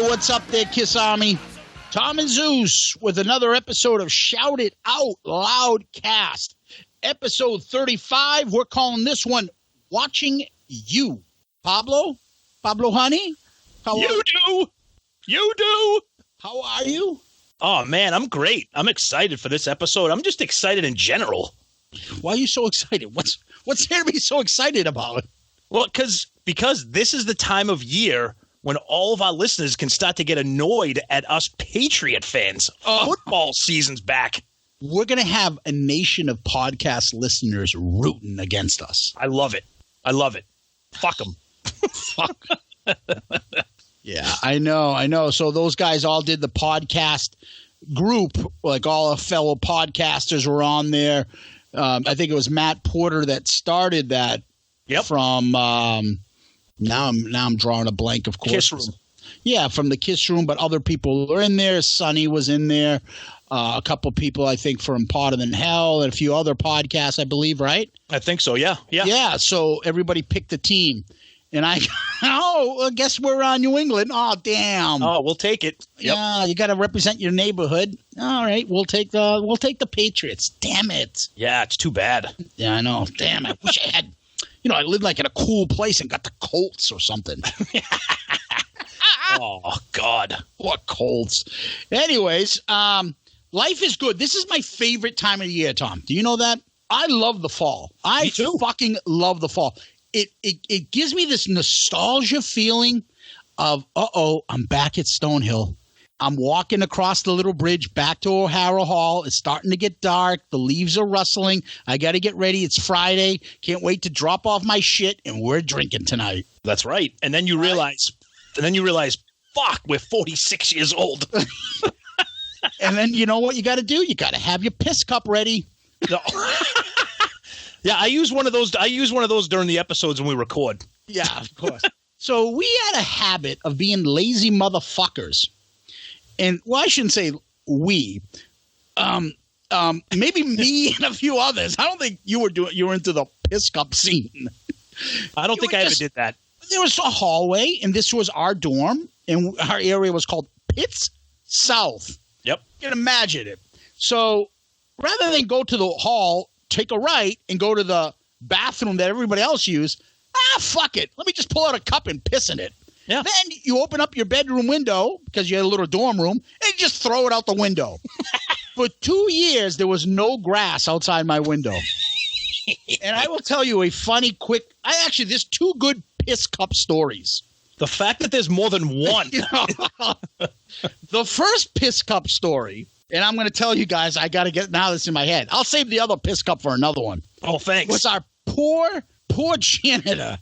what's up there, Kiss Army? Tom and Zeus with another episode of Shout It Out Loud Cast. Episode 35, we're calling this one Watching You. Pablo, honey? You do. How are you? Oh, man, I'm great. I'm excited for this episode. I'm just excited in general. Why are you so excited? What's there to be so excited about? Well, because this is the time of year when all of our listeners can start to get annoyed at us Patriot fans. Football season's back. We're going to have a nation of podcast listeners rooting against us. I love it. Fuck them. Fuck. Yeah, I know. So those guys all did the podcast group, like all the fellow podcasters were on there. I think it was Matt Porter that started that. Yep. From now I'm drawing a blank, of course. Kiss Room. Yeah, from the Kiss Room, but other people were in there. Sonny was in there. A couple people, I think, from Potter Than Hell and a few other podcasts, I believe, right? I think so, yeah. Yeah, so everybody picked a team. And I guess we're on New England. Oh, damn. Oh, we'll take it. Yep. Yeah, you got to represent your neighborhood. All right, we'll take the Patriots. Damn it. Yeah, it's too bad. Yeah, I know. Damn, I wish I had. I lived like in a cool place and got the Colts or something. Oh, God. What Colts? Anyways, life is good. This is my favorite time of the year, Tom. Do you know that? I love the fall. Me too. Fucking love the fall. It gives me this nostalgia feeling of, I'm back at Stonehill. I'm walking across the little bridge back to O'Hara Hall. It's starting to get dark. The leaves are rustling. I got to get ready. It's Friday. Can't wait to drop off my shit, and we're drinking tonight. That's right. And then you realize, fuck, we're 46 years old. And then you know what you got to do? You got to have your piss cup ready. No. Yeah, I use one of those during the episodes when we record. Yeah, of course. So we had a habit of being lazy motherfuckers. And I shouldn't say we. Maybe me and a few others. I don't think you were into the piss cup scene. I don't think I ever did that. There was a hallway, and this was our dorm, and our area was called Pitts South. Yep. You can imagine it. So rather than go to the hall, take a right, and go to the bathroom that everybody else used, fuck it. Let me just pull out a cup and piss in it. Yeah. Then you open up your bedroom window because you had a little dorm room and you just throw it out the window. For 2 years, there was no grass outside my window. And I will tell you a funny, there's two good piss cup stories. The fact that there's more than one. The first piss cup story, and I'm going to tell you guys, I got to get now this in my head. I'll save the other piss cup for another one. Oh, thanks. Was our poor janitor.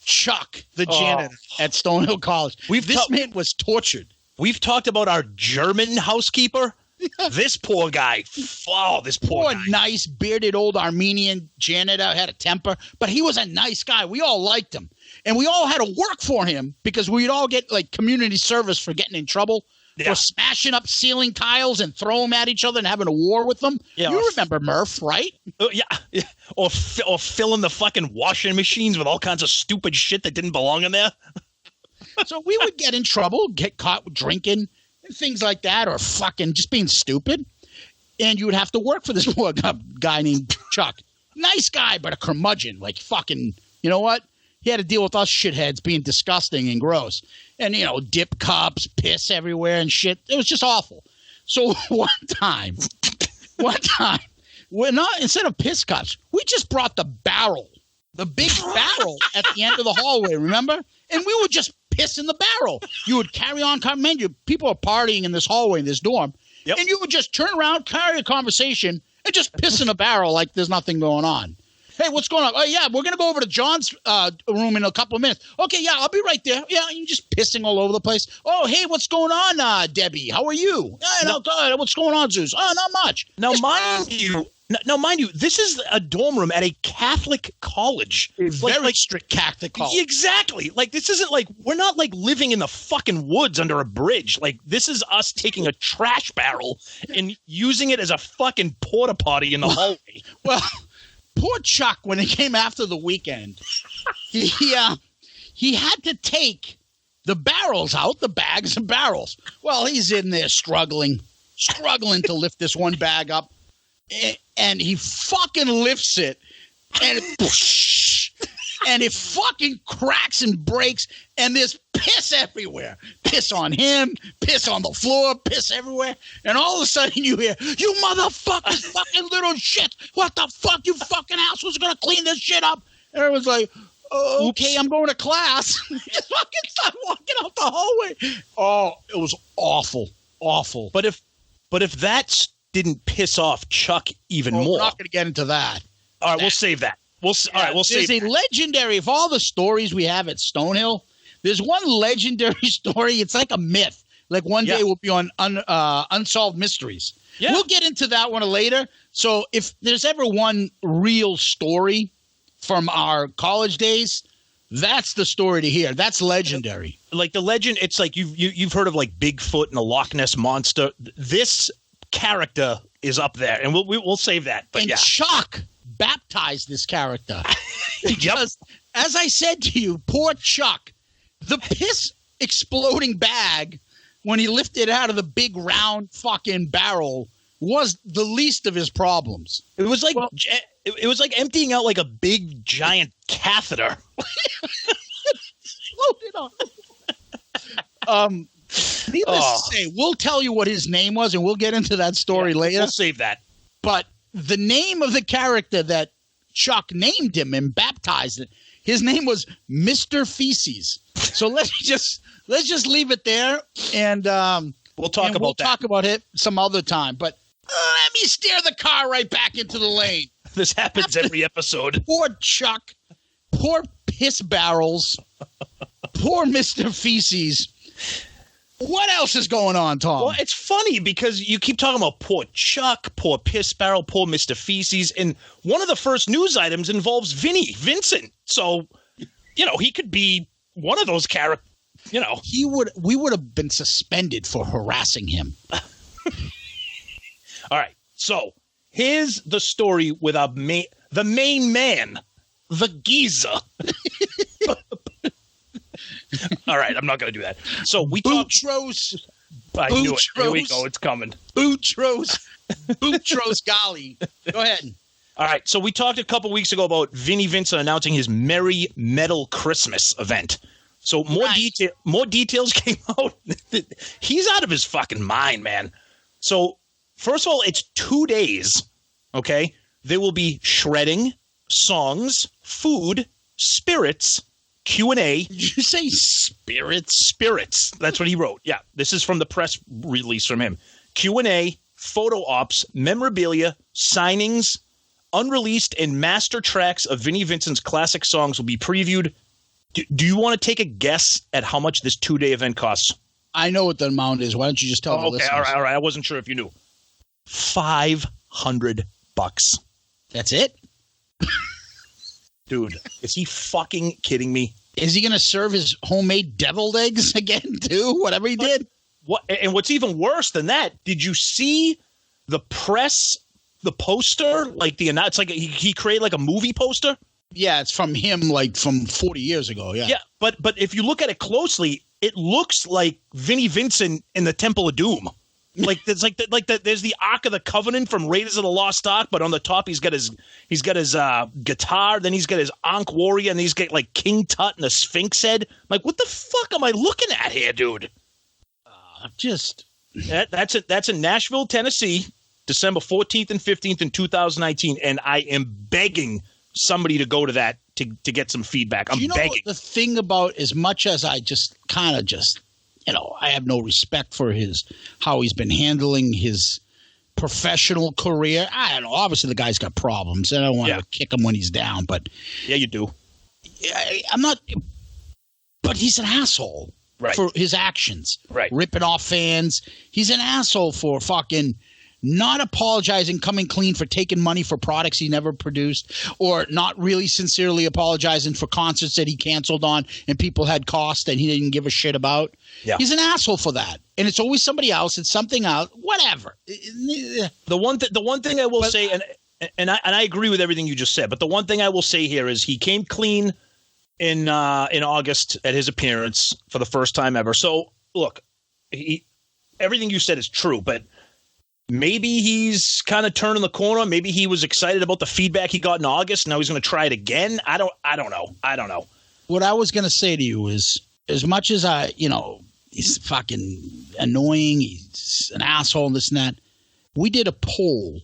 Chuck, the janitor at Stonehill College. This man was tortured. We've talked about our German housekeeper. This poor guy. Oh, this poor guy. Nice, bearded old Armenian janitor, had a temper, but he was a nice guy. We all liked him. And we all had to work for him because we'd all get like community service for getting in trouble. Yeah. For smashing up ceiling tiles and throw them at each other and having a war with them. Yeah, you remember Murph, right? Yeah. Or filling the fucking washing machines with all kinds of stupid shit that didn't belong in there. So we would get in trouble, get caught drinking and things like that, or fucking just being stupid. And you would have to work for this poor guy named Chuck. Nice guy, but a curmudgeon. Like fucking, you know what? He had to deal with us shitheads being disgusting and gross. And, dip cups, piss everywhere and shit. It was just awful. So one time, instead of piss cups, we just brought the big barrel at the end of the hallway, remember? And we would just piss in the barrel. You would carry on, people are partying in this hallway in this dorm. Yep. And you would just turn around, carry a conversation, and just piss in a barrel like there's nothing going on. Hey, what's going on? Oh, yeah, we're going to go over to John's room in a couple of minutes. Okay, yeah, I'll be right there. Yeah, you're just pissing all over the place. Oh, hey, what's going on, Debbie? How are you? No, good. What's going on, Zeus? Oh, not much. Now, mind you, this is a dorm room at a Catholic college. A very strict Catholic college. Exactly. Like, this isn't like, we're not like living in the fucking woods under a bridge. Like, this is us taking a trash barrel and using it as a fucking porta potty in the hallway. Well, poor Chuck, when it came after the weekend, he had to take The barrel's out, the bags and barrels. Well, he's in there struggling to lift this one bag up. And he fucking lifts it. And it fucking cracks and breaks, and there's piss everywhere. Piss on him, piss on the floor, piss everywhere. And all of a sudden you hear, "You motherfucking fucking little shit. What the fuck? You fucking assholes are going to clean this shit up." And everyone's like, "Okay, I'm going to class." He fucking started walking out the hallway. Oh, it was awful. Awful. But if that didn't piss off Chuck even more. We're not going to get into that. All right, we'll save that. All right, we'll save There's a legendary, of all the stories we have at Stonehill, there's one legendary story. It's like a myth. Like one day we'll be on Unsolved Mysteries. Yeah. We'll get into that one later. So if there's ever one real story from our college days, that's the story to hear. That's legendary. Like the legend, it's like you've heard of like Bigfoot and the Loch Ness Monster. This character is up there, and we'll save that. But and Chuck baptized this character because, as I said to you, poor Chuck, the piss exploding bag when he lifted it out of the big round fucking barrel was the least of his problems. It was like it was like emptying out like a big giant catheter. Needless to say, we'll tell you what his name was, and we'll get into that story later. We'll save that. But the name of the character that Chuck named him and baptized it, his name was Mr. Feces. So let's just leave it there, and we'll talk about it some other time. But let me steer the car right back into the lane. This happens every episode. Poor Chuck. Poor piss barrels. Poor Mr. Feces. What else is going on, Tom? Well, it's funny because you keep talking about poor Chuck, poor piss barrel, poor Mr. Feces, and one of the first news items involves Vincent. So, he could be one of those characters. We would have been suspended for harassing him. All right, so here's the story with the main man, the geezer. All right, I'm not going to do that. So we Boutros. I knew it. Here we go. It's coming. Boutros Ghali. Go ahead. All right. So we talked a couple weeks ago about Vinnie Vincent announcing his Merry Metal Christmas event. So more details came out. He's out of his fucking mind, man. So first of all, it's 2 days. Okay. There will be shredding, songs, food, spirits, Q&A. Did you say spirits? Spirits. That's what he wrote. Yeah. This is from the press release from him. Q&A, photo ops, memorabilia, signings, unreleased and master tracks of Vinnie Vincent's classic songs will be previewed. Do you want to take a guess at how much this 2-day event costs? I know what the amount is. Why don't you just tell the listeners? All right. I wasn't sure if you knew. $500. That's it? Dude, is he fucking kidding me? Is he going to serve his homemade deviled eggs again, too? Whatever he did? What? And what's even worse than that, did you see the press, the poster? Like it's like he created like a movie poster? Yeah, it's from him like from 40 years ago, yeah. Yeah, but if you look at it closely, it looks like Vinnie Vincent in the Temple of Doom. Like there's there's the Ark of the Covenant from Raiders of the Lost Ark, but on the top he's got his guitar, then he's got his Ankh warrior, and he's got like King Tut and the Sphinx head. I'm like, what the fuck am I looking at here, dude? That's in Nashville, Tennessee, December 14th and 15th in 2019, and I am begging somebody to go to that to get some feedback. I'm begging. The thing about, as much as I just kind of I have no respect for how he's been handling his professional career. I don't know. Obviously, the guy's got problems. I don't want to kick him when he's down, but yeah, you do. I'm not. But he's an asshole for his actions. Right, ripping off fans. He's an asshole for fucking not apologizing, coming clean for taking money for products he never produced, or not really sincerely apologizing for concerts that he canceled on and people had cost and he didn't give a shit about. Yeah. He's an asshole for that. And it's always somebody else. It's something else. Whatever. The one thing I will say, and I agree with everything you just said, but the one thing I will say here is he came clean in August at his appearance for the first time ever. So look, everything you said is true, but maybe he's kind of turning the corner. Maybe he was excited about the feedback he got in August. Now he's going to try it again. I don't know. What I was going to say to you is, as much as he's fucking annoying, he's an asshole, and this and that, we did a poll.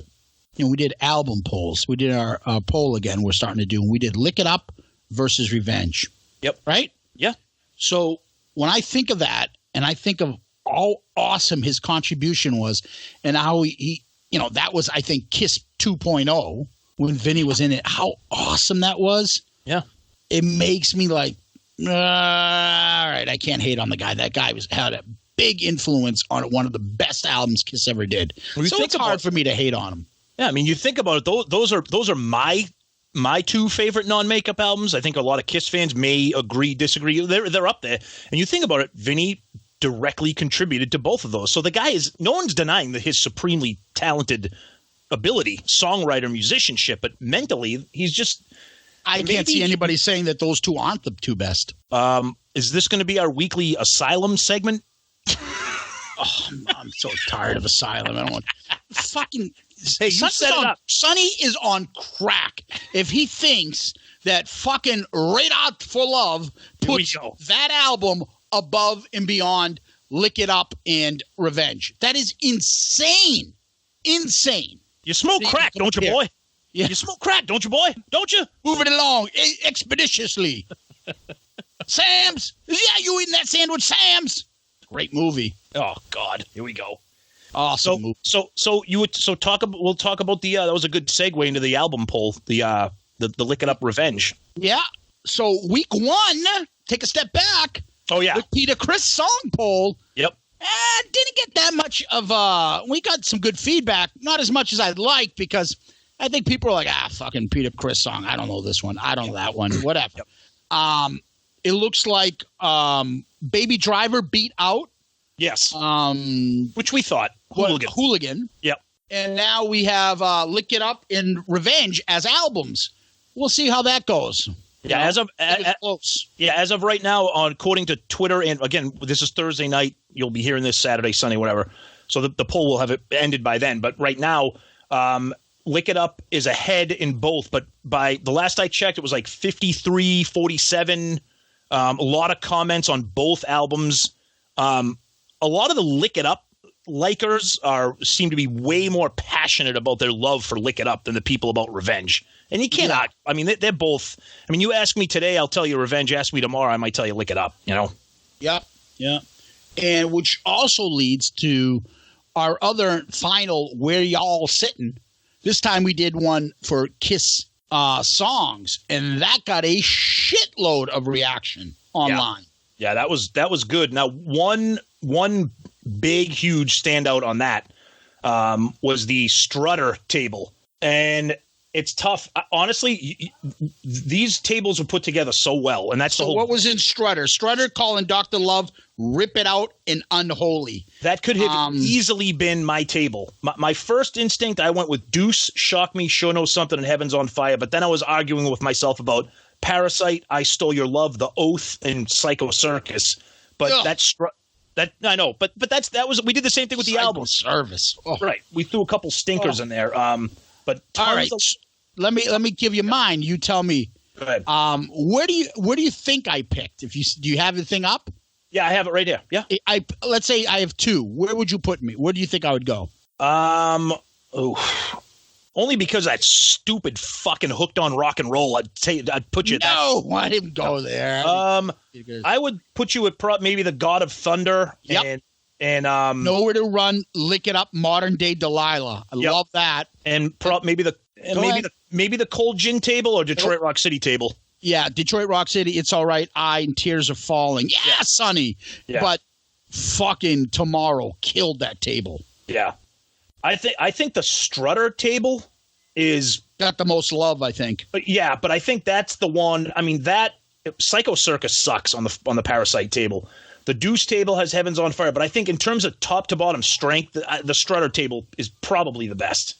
We did album polls. We did our poll again we're starting to do. And we did Lick It Up versus Revenge. Yep. Right? Yeah. So when I think of that, and I think of how awesome his contribution was, and how he that was, I think, Kiss 2.0 when Vinny was in it, how awesome that was. Yeah. It makes me like, all right, I can't hate on the guy. That guy had a big influence on one of the best albums Kiss ever did. So it's hard for me to hate on him. Yeah, I mean, you think about it, those are my two favorite non-makeup albums. I think a lot of Kiss fans may agree, disagree. They're up there. And you think about it, Vinny directly contributed to both of those. So the guy no one's denying that his supremely talented ability, songwriter, musicianship, but mentally, he's just. I can't see anybody saying that those two aren't the two best. Is this going to be our weekly Asylum segment? Oh, I'm so tired of Asylum. I don't want fucking. Hey, you set it up. Sonny is on crack if he thinks that fucking Right Out for Love puts that album above and beyond Lick It Up and Revenge. That is insane. Insane. You smoke crack, don't you, boy? Yeah. You smoke crack, don't you, boy? Don't you? Move it along expeditiously. Sam's. Yeah, you eating that sandwich, Sam's. Great movie. Oh God, here we go. Awesome movie. We'll talk about the that was a good segue into the album poll, the Lick It Up Revenge. Yeah. So week one, take a step back. Oh yeah. The Peter Criss song poll. Yep. Didn't get that much of we got some good feedback, not as much as I'd like, because I think people are like, fucking Peter Criss song. I don't know this one. I don't know that one. Whatever. Yep. It looks like Baby Driver beat out. Yes. Which we thought. Hooligan. Yep. And now we have Lick It Up and Revenge as albums. We'll see how that goes. Yeah, as of right now, according to Twitter, and again, this is Thursday night. You'll be hearing this Saturday, Sunday, whatever. So the poll will have it ended by then. But right now, Lick It Up is ahead in both. But by the last I checked, it was like 53-47. A lot of comments on both albums. A lot of the Lick It Up likers seem to be way more passionate about their love for Lick It Up than the people about Revenge. And you cannot. Yeah. I mean, they're both. I mean, you ask me today, I'll tell you Revenge. Ask me tomorrow, I might tell you Lick It Up. You know. Yep. Yeah. And which also leads to our other final Where Y'all Sitting. This time we did one for Kiss songs, and that got a shitload of reaction online. Yeah, that was good. Now, one big, huge standout on that was the Strutter table. And it's tough. Honestly, these tables were put together so well. And that's the whole. What was in Strutter? Strutter calling Dr. Love, Rip It Out, and Unholy. That could have easily been my table. My first instinct, I went with Deuce, Shock Me, Sure Know Something, and Heaven's on Fire. But then I was arguing with myself about Parasite, I Stole Your Love, The Oath, and Psycho Circus. But that I know, but that was we did the same thing with the album. Service, right? We threw a couple stinkers in there. But all right, let me give you mine. You tell me. Go ahead. Where do you think I picked? Do you have the thing up? Yeah, I have it right here. Yeah. Let's say I have two. Where would you put me? Where do you think I would go? Only because that stupid fucking Hooked on Rock and Roll. I'd put you. No, I didn't go there. I would put you at maybe the God of Thunder. Yep. And Nowhere to Run, Lick It Up, Modern Day Delilah. I love that. And maybe the Cold Gin table or Detroit Rock City table. Yeah, Detroit Rock City, It's All Right, and Tears Are Falling. Yeah, Sonny. Yeah. But fucking Tomorrow killed that table. Yeah. I think the Strutter table is got the most love, I think. Yeah, but I think that's the one. I mean, that Psycho Circus sucks on the Parasite table. The Deuce table has Heaven's on Fire, but I think in terms of top to bottom strength, the Strutter table is probably the best.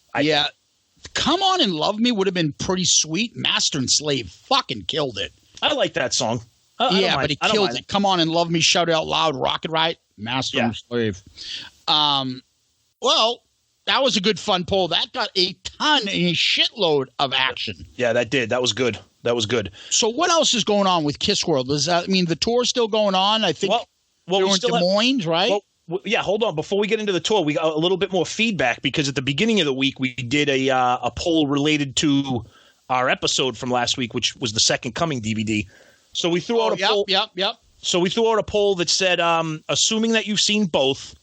Come On and Love Me would have been pretty sweet. Master and Slave fucking killed it. I like that song. Yeah, but he killed it. Come on and love me, shout it out loud, rocket right, master and slave. Well, that was a good fun poll. That got a shitload of action. Yeah, that did. That was good. So what else is going on with Kiss World? The tour's still going on? I think they're in Des Moines, right? Well, yeah, hold on. Before we get into the tour, we got a little bit more feedback because at the beginning of the week, we did a poll related to our episode from last week, which was the Second Coming DVD. So we threw out a poll. Yep. So we threw out a poll that said, assuming that you've seen both,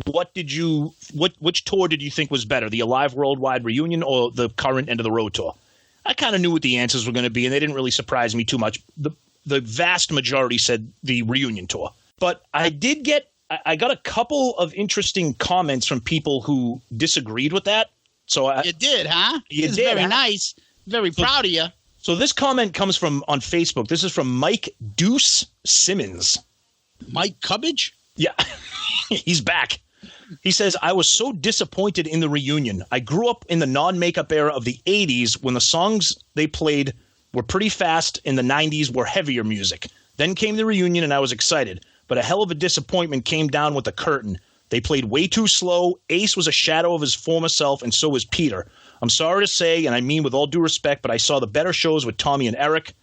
which tour did you think was better, the Alive Worldwide reunion or the current End of the Road tour? I kind of knew what the answers were going to be, and they didn't really surprise me too much. The vast majority said the reunion tour. But I got a couple of interesting comments from people who disagreed with that. So you did, huh? You did. Very nice. Very proud of you. So this comment comes from on Facebook. This is from Mike Deuce Simmons. Mike Cubbage? Yeah, he's back. He says, I was so disappointed in the reunion. I grew up in the non-makeup era of the 80s when the songs they played were pretty fast and the 90s were heavier music. Then came the reunion and I was excited. But a hell of a disappointment came down with the curtain. They played way too slow. Ace was a shadow of his former self, and so was Peter. I'm sorry to say, and I mean with all due respect, but I saw the better shows with Tommy and Eric.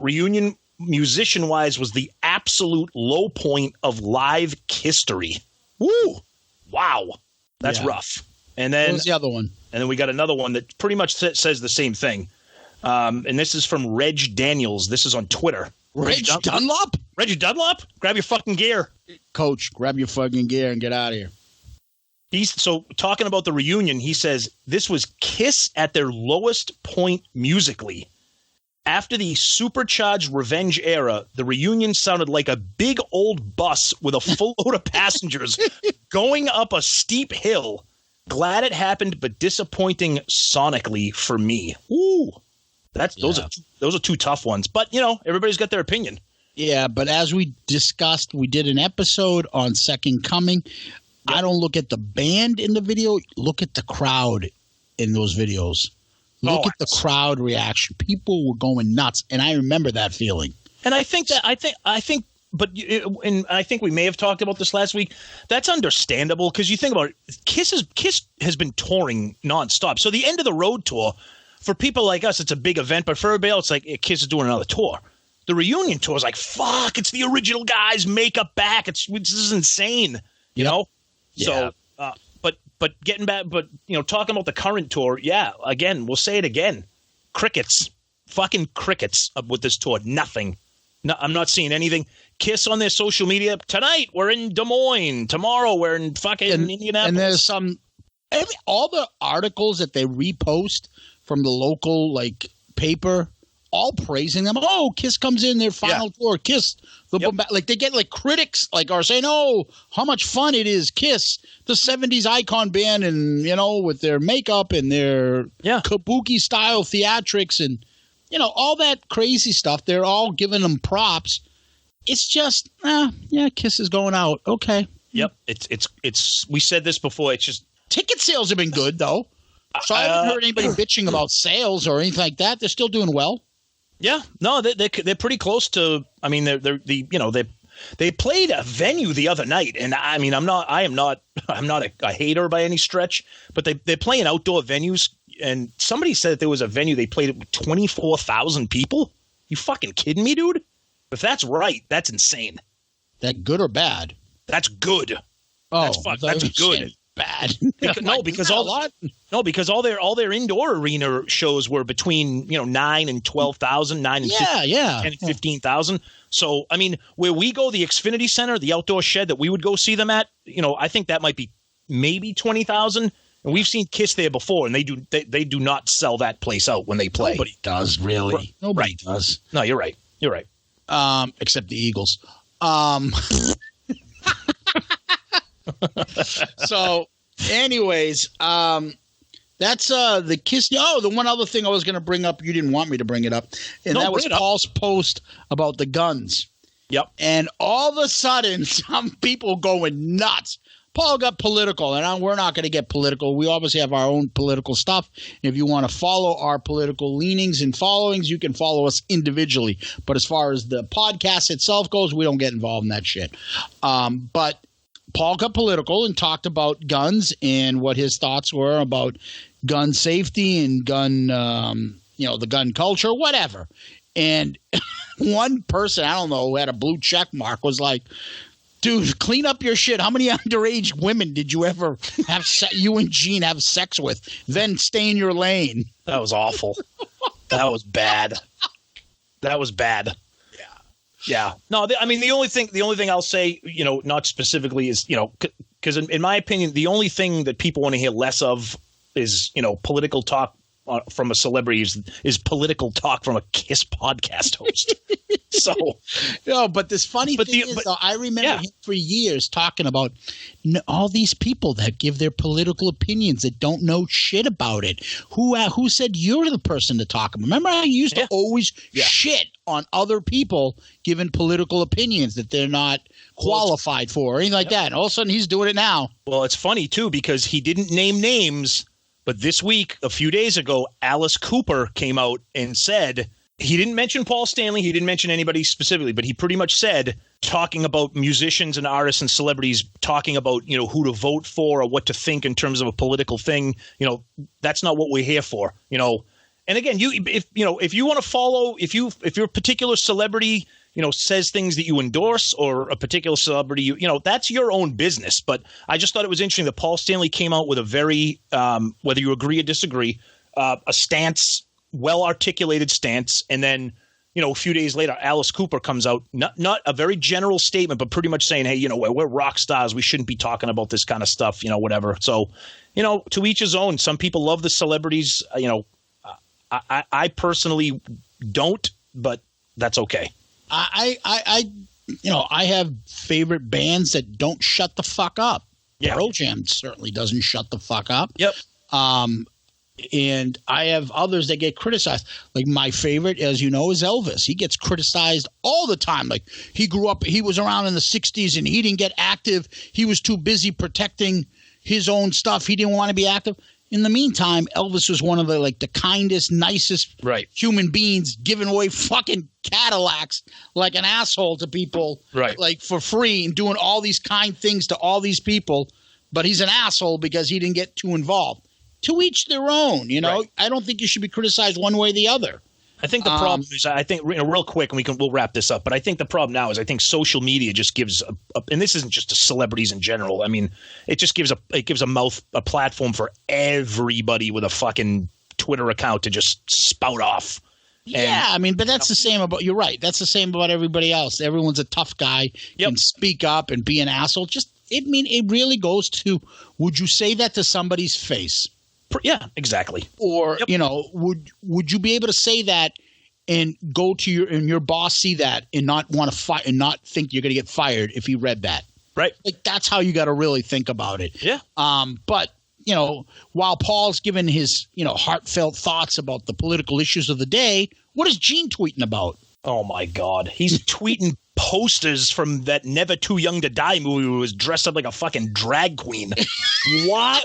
Reunion, musician-wise, was the absolute low point of live history. Woo! Wow. That's rough. And then, what was the other one? And then we got another one that pretty much says the same thing. And this is from Reg Daniels. This is on Twitter. Reg Dunlop? Reggie Dunlop? Grab your fucking gear. Coach, grab your fucking gear and get out of here. So talking about the reunion, he says, this was Kiss at their lowest point musically. After the supercharged revenge era, the reunion sounded like a big old bus with a full load of passengers going up a steep hill. Glad it happened, but disappointing sonically for me. Ooh, those are two tough ones. But, everybody's got their opinion. Yeah, but as we discussed, we did an episode on Second Coming. Yep. I don't look at the band in the video. Look at the crowd in those videos. Look at the crowd reaction. People were going nuts, and I remember that feeling. And I think we may have talked about this last week. That's understandable because you think about it. Kiss has been touring nonstop. So the End of the Road tour, for people like us, it's a big event. But for everybody else, like Kiss is doing another tour. The reunion tour is like, fuck, it's the original guys, makeup back. This is insane, you know? Yeah. So, but getting back, talking about the current tour, again, we'll say it again. Crickets, fucking crickets with this tour. Nothing. No, I'm not seeing anything. Kiss on their social media. Tonight, we're in Des Moines. Tomorrow, we're in fucking Indianapolis. And there's all the articles that they repost from the local, paper, all praising them. Oh, Kiss comes in their final tour. Kiss. They get critics are saying, oh, how much fun it is. Kiss, the 70s icon band, and with their makeup and their kabuki style theatrics and all that crazy stuff. They're all giving them props. It's just Kiss is going out. Okay. Yep. It's we said this before. It's just ticket sales have been good though. So I haven't heard anybody bitching about sales or anything like that. They're still doing well. Yeah, no, they're pretty close to. I mean, they played a venue the other night, and I mean, I'm not a hater by any stretch, but they're playing outdoor venues, and somebody said that there was a venue they played with 24,000 people. You fucking kidding me, dude? If that's right, that's insane. That good or bad? That's good. Oh, that's good. Bad. Because all their indoor arena shows were between 9 and 12,000, 10 and 15,000. So I mean, where we go, the Xfinity Center, the outdoor shed that we would go see them at, I think that might be maybe 20,000. And we've seen Kiss there before, and they do not sell that place out when they play. Nobody does, really. Nobody does. No, you're right. You're right. Except the Eagles. So, anyways, that's the Kiss. Oh, the one other thing I was going to bring up, you didn't want me to bring it up, and that was Paul's post about the guns. Yep. And all of a sudden, some people going nuts. Paul got political, and we're not going to get political. We obviously have our own political stuff. If you want to follow our political leanings and followings, you can follow us individually. But as far as the podcast itself goes, we don't get involved in that shit. But Paul got political and talked about guns and what his thoughts were about gun safety and gun, the gun culture, whatever. And one person, I don't know, who had a blue check mark was like, dude, clean up your shit. How many underage women did you ever have you and Gene have sex with? Then stay in your lane. That was awful. That was bad. That was bad. Yeah. No, I mean, the only thing I'll say, not specifically is, because in my opinion, the only thing that people want to hear less of is, political talk from a celebrity is political talk from a KISS podcast host. So, no, but this funny thing is, though, I remember him for years talking about all these people that give their political opinions that don't know shit about it. Who said you're the person to talk about? Remember how you used to always shit on other people giving political opinions that they're not qualified for or anything like that. And all of a sudden he's doing it now. Well, it's funny, too, because he didn't name names. But this week, a few days ago, Alice Cooper came out and said he didn't mention Paul Stanley. He didn't mention anybody specifically, but he pretty much said, talking about musicians and artists and celebrities, talking about, who to vote for or what to think in terms of a political thing. That's not what we're here for, And again, if you want to follow, if you're a particular celebrity, says things that you endorse or a particular celebrity, that's your own business. But I just thought it was interesting that Paul Stanley came out with a very, whether you agree or disagree, a stance, well-articulated stance. And then, a few days later, Alice Cooper comes out, not a very general statement, but pretty much saying, hey, we're rock stars. We shouldn't be talking about this kind of stuff, whatever. So, to each his own. Some people love the celebrities. I personally don't, but that's okay. I have favorite bands that don't shut the fuck up. Yeah. Pearl Jam certainly doesn't shut the fuck up. Yep. And I have others that get criticized. Like my favorite, as you know, is Elvis. He gets criticized all the time. Like he was around in the 60s and he didn't get active. He was too busy protecting his own stuff. He didn't want to be active. In the meantime, Elvis was one of the kindest, nicest human beings, giving away fucking Cadillacs like an asshole to people, like for free, and doing all these kind things to all these people. But he's an asshole because he didn't get too involved. To each their own, Right. I don't think you should be criticized one way or the other. I think the problem is, real quick, and we'll wrap this up. But I think the problem now is, I think social media just gives, and this isn't just to celebrities in general. I mean, it just gives a platform for everybody with a fucking Twitter account to just spout off. But that's the same about. You're right. That's the same about everybody else. Everyone's a tough guy, can speak up and be an asshole. It really goes to, would you say that to somebody's face? Yeah, exactly. Or, would you be able to say that and go to your boss see that and not want to fight and not think you're going to get fired if he read that? Right. Like that's how you got to really think about it. Yeah. But, while Paul's given his, heartfelt thoughts about the political issues of the day, what is Gene tweeting about? Oh my God. He's tweeting posters from that Never Too Young to Die movie where he was dressed up like a fucking drag queen. Why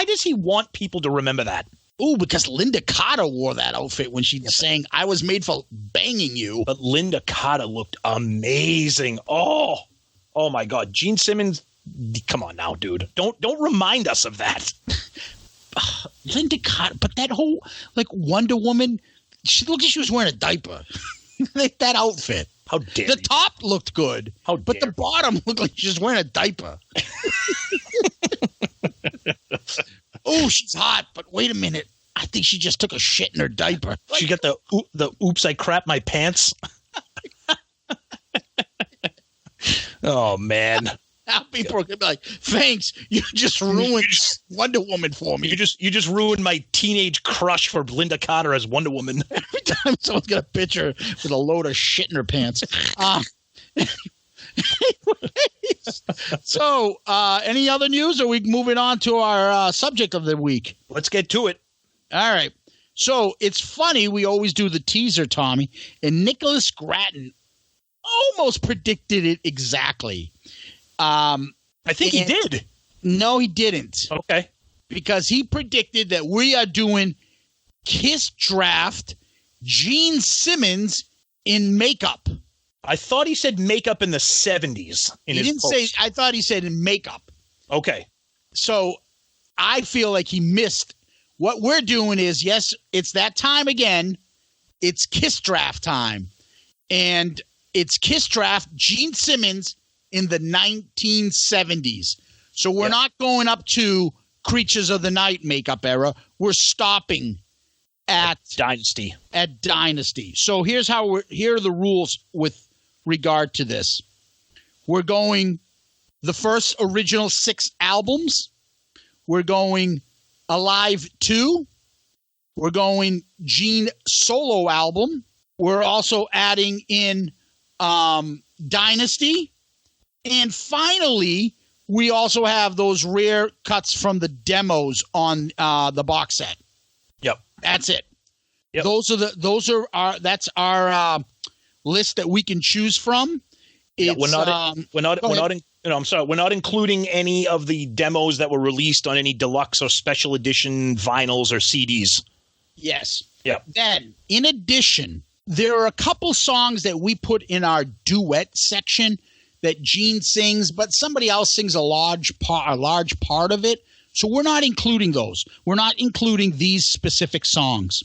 does he want people to remember that? Ooh, because Linda Carter wore that outfit when she was saying, I was made for banging you. But Linda Carter looked amazing. Oh my God. Gene Simmons, come on now, dude. Don't remind us of that. Linda Carter, but that whole, Wonder Woman, she looked like she was wearing a diaper. That outfit. How dare the top looked good, but the bottom looked like she was wearing a diaper. Oh, she's hot, but wait a minute. I think she just took a shit in her diaper. She got the oops, I crapped my pants. Oh, man. Now people are going to be like, thanks, you just ruined Wonder Woman for me. You just ruined my teenage crush for Linda Carter as Wonder Woman. Every time someone's got a picture with a load of shit in her pants. So, any other news, or are we moving on to our subject of the week? Let's get to it. All right. So, it's funny. We always do the teaser, Tommy, and Nicholas Gratton almost predicted it exactly. I think he did. No, he didn't. Okay. Because he predicted that we are doing Kiss Draft Gene Simmons in makeup. I thought he said makeup in the 70s. He didn't say. I thought he said in makeup. Okay. So I feel like he missed. What we're doing is, yes, it's that time again. It's Kiss Draft time. And it's Kiss Draft Gene Simmons in the 1970s. So we're not going up to Creatures of the Night makeup era. We're stopping at Dynasty. At Dynasty. So here are the rules with regard to this. We're going the first original 6 albums. We're going Alive 2. We're going Gene solo album. We're also adding in Dynasty. And finally, we also have those rare cuts from the demos on the box set. Yep. That's it. Yep. That's our list that we can choose from. We're not including any of the demos that were released on any deluxe or special edition vinyls or CDs. Yes. Yeah. Then, in addition, there are a couple songs that we put in our duet section that Gene sings, but somebody else sings a large part of it. So we're not including those. We're not including these specific songs.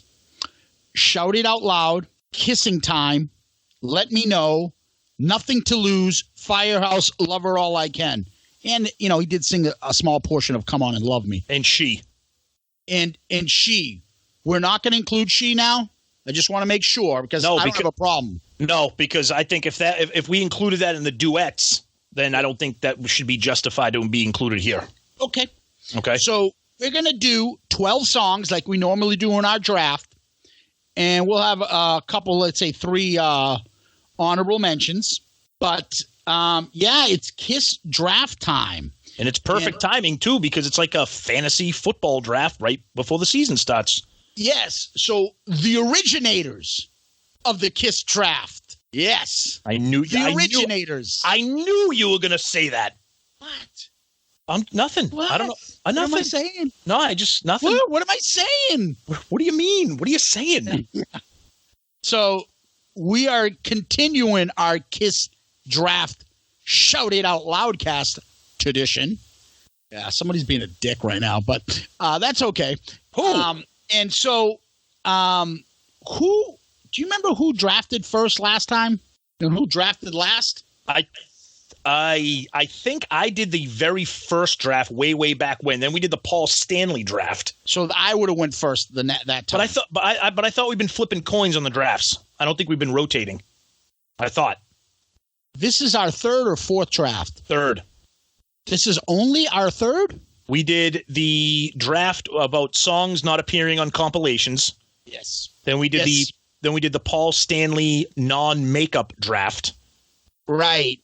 Shout It Out Loud, Kissing Time, Let Me Know, Nothing to Lose, Firehouse, Love Her All I Can. And, he did sing a small portion of Come On and Love Me. And She. And She. We're not going to include She now? I just want to make sure because I don't have a problem. No, because I think if we included that in the duets, then I don't think that should be justified to be included here. Okay. Okay. So we're going to do 12 songs like we normally do in our draft. And we'll have a couple, let's say 3 honorable mentions. But, it's Kiss draft time. And it's perfect timing, too, because it's like a fantasy football draft right before the season starts. Yes. So the originators of the Kiss draft. Yes. I knew the originators. I knew you were going to say that. What? Nothing. What? I don't know. What am I saying? No, I just nothing. What am I saying? What do you mean? What are you saying? So we are continuing our Kiss draft Shout It Out Loudcast tradition. Yeah, somebody's being a dick right now, but that's okay. Who? And so, who do you remember who drafted first last time? And who drafted last? I think I did the very first draft way back when. Then we did the Paul Stanley draft. So I would have went first that time. But I thought we've been flipping coins on the drafts. I don't think we've been rotating. I thought. This is our third or fourth draft? Third. This is only our third? We did the draft about songs not appearing on compilations. Yes. Then we did the Paul Stanley non-makeup draft. Right.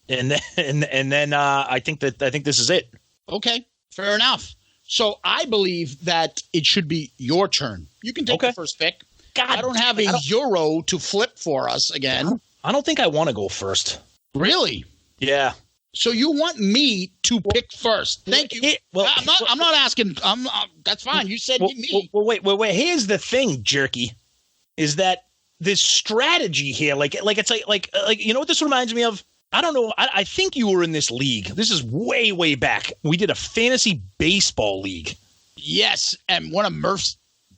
And then I think this is it. Okay, fair enough. So I believe that it should be your turn. You can take the first pick. God, I don't have a euro to flip for us again. I don't think I want to go first. Really? Yeah. So you want me to pick first? Thank you. I'm not asking. That's fine. You said me. Well, wait. Here's the thing, jerky, is that this strategy here, like it's like you know what this reminds me of? I don't know. I think you were in this league. This is way back. We did a fantasy baseball league. Yes, and one of Murph's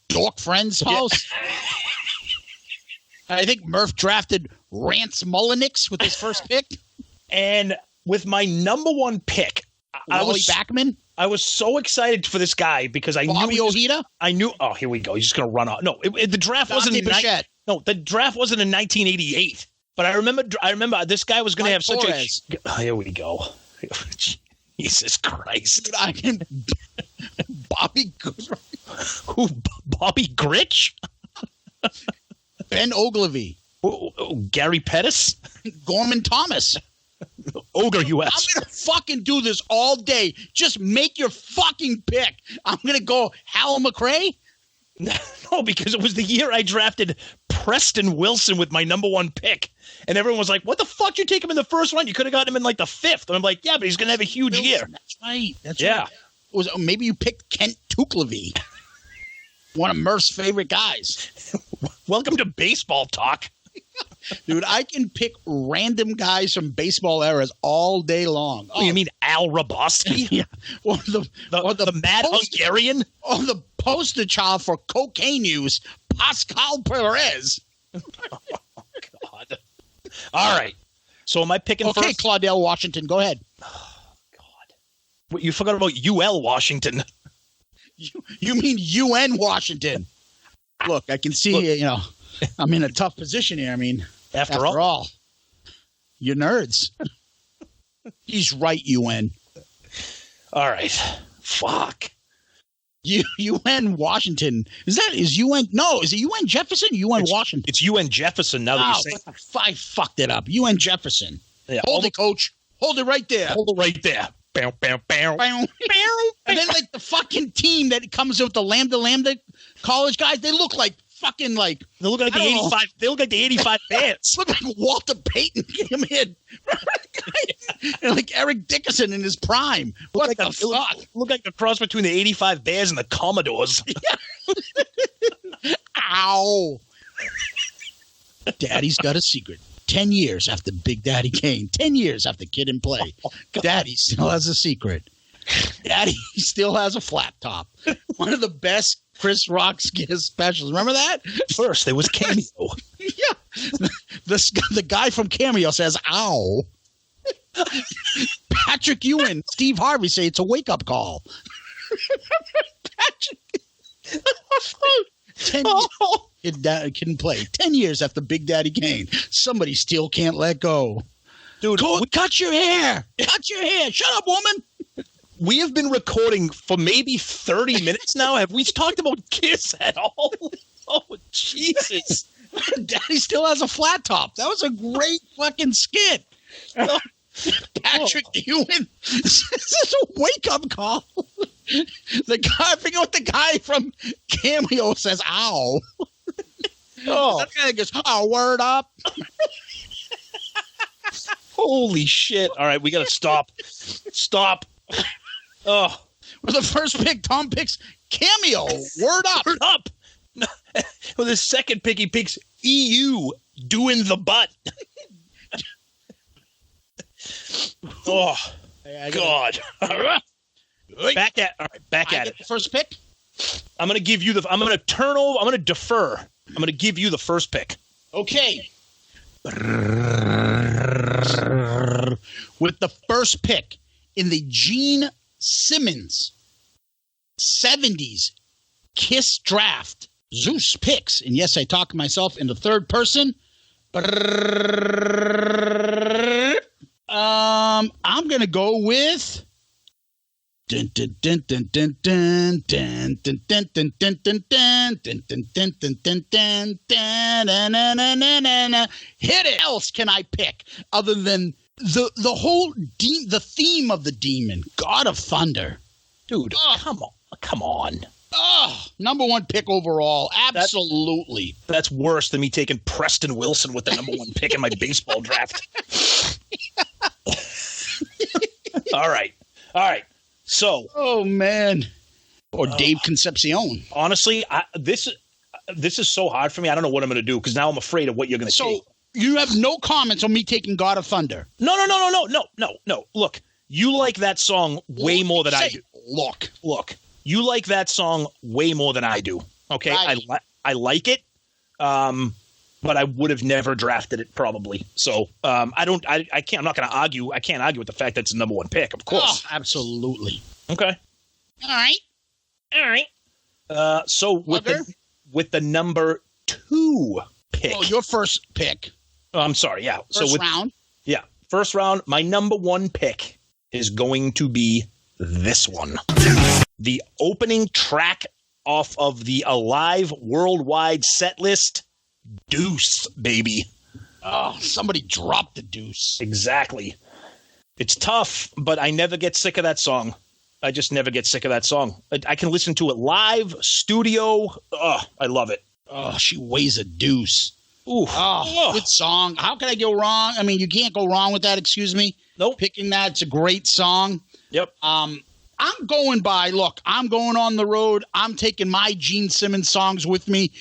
dork friends' house. I think Murph drafted Rance Mullenix with his first pick. And with my number 1 pick, Wally Backman. I was so excited for this guy because I Bobby knew Ojeda. I knew. Oh, here we go. He's just going to run off. No, the draft wasn't in. The draft wasn't in 1988. But I remember this guy was going to have such a. Oh, here we go. Jesus Christ! Bobby. Who? Bobby Gritch? Ben Ogilvy. Gary Pettis? Gorman Thomas. Ogre US. I'm going to fucking do this all day. Just make your fucking pick. I'm going to go Hal McRae. No, because it was the year I drafted Preston Wilson with my number 1 pick. And everyone was like, what the fuck? You take him in the first round? You could have gotten him in like the 5th. And I'm like, yeah, but he's going to have a huge year. That's right. That's right. Maybe you picked Kent Tuklevy, one of Murph's favorite guys. Welcome to baseball talk. Dude, I can pick random guys from baseball eras all day long. Oh, you mean Al Raboski? Yeah. Or the mad Hungarian? Or the poster child for cocaine use, Pascal Perez. Oh, God. All right. So am I picking first? Okay, Claudel Washington, go ahead. Oh, God. You forgot about UL Washington. You mean UN Washington. Look, I can see, I'm in a tough position here. I mean, after all, you're nerds. He's right, UN. All right. Fuck. UN Washington. Is UN? No, is it UN Jefferson? UN Washington. It's UN Jefferson now that you say. I fucked it up. UN Jefferson. Yeah, Hold it, coach. Hold it right there. Hold it right there. Bow, bow, bow. And then like the fucking team that comes with the Lambda college guys, they look like fucking like they look like the 85. They look like the 85 Bears. Look like Walter Payton came in, and like Eric Dickerson in his prime. What the fuck? Look like a cross between the 85 Bears and the Commodores. Yeah. Ow! Daddy's got a secret. 10 years after Big Daddy Kane. 10 years after Kid and Play. Daddy still has a secret. Daddy still has a flat top. One of the best Chris Rock specials. Remember that? First, there was Cameo. Yeah. The guy from Cameo says, ow. Patrick Ewing, Steve Harvey say it's a wake-up call. Patrick. 10 years. Kid and Play. 10 years after Big Daddy Kane. Somebody still can't let go. Dude, cut your hair. Cut your hair. Shut up, woman. We have been recording for maybe 30 minutes now. Have we talked about Kiss at all? Oh, Jesus. Daddy still has a flat top. That was a great fucking skit. Patrick Ewing. This is a wake-up call. The guy, I forget what the guy from Cameo says, ow. Oh. That guy goes, oh, word up. Holy shit. All right, we got to stop. Stop. Oh. With the first pick, Tom picks Cameo. Word up. Word up. With his second pick, he picks EU, doing the butt. Oh, God. Back at it. First pick? I'm going to give you I'm going to defer. I'm going to give you the first pick. Okay. With the first pick in the Gene Simmons 70s Kiss draft, Zeus picks, and yes, I talk myself in the third person. I'm going to go with hit it. Else can I pick other than the whole the theme of the demon, God of Thunder, dude? Come on. Oh, number 1 pick overall. Absolutely. That's worse than me taking Preston Wilson with the number 1 pick in my baseball draft. All right. So. Oh, man. Or Dave Concepcion. Honestly, this is so hard for me. I don't know what I'm going to do because now I'm afraid of what you're going to take. So you have no comments on me taking God of Thunder? No. Look, you like that song way more than I do. Look. You like that song way more than I do. Okay, right. I like it, but I would have never drafted it probably. So I can't. I'm not going to argue. I can't argue with the fact that it's the number 1 pick. Of course, absolutely. Okay. All right. So with the number 2 pick. Oh, your first pick. Oh, I'm sorry. Yeah. First round. Yeah, first round. My number 1 pick is going to be this one. The opening track off of the Alive Worldwide set list, Deuce, baby. Oh, somebody dropped the deuce. Exactly. It's tough, but I never get sick of that song. I just never get sick of that song. I can listen to it live, studio. Oh, I love it. Oh, she weighs a deuce. Ooh. Oh, good song. How can I go wrong? I mean, you can't go wrong with that, excuse me. Nope. Picking that, it's a great song. Yep. I'm going on the road. I'm taking my Gene Simmons songs with me.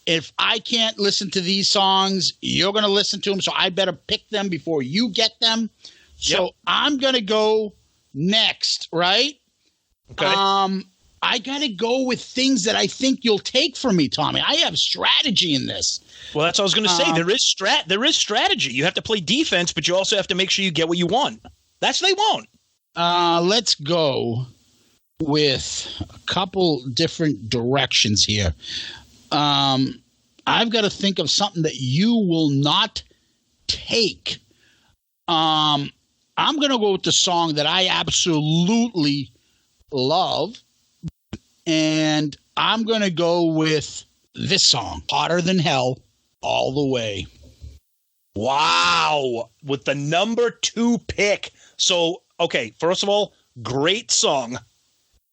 If I can't listen to these songs, you're going to listen to them, so I better pick them before you get them. So Yep. I'm going to go next, right? Okay. I got to go with things that I think you'll take from me, Tommy. I have strategy in this. Well, that's what I was going to say. There is strategy. You have to play defense, but you also have to make sure you get what you want. That's what they won't. Let's go with a couple different directions here. I've got to think of something that you will not take. I'm going to go with the song that I absolutely love, and I'm going to go with this song, Hotter Than Hell, All the Way. Wow. With the number 2 pick. So, okay, first of all, great song,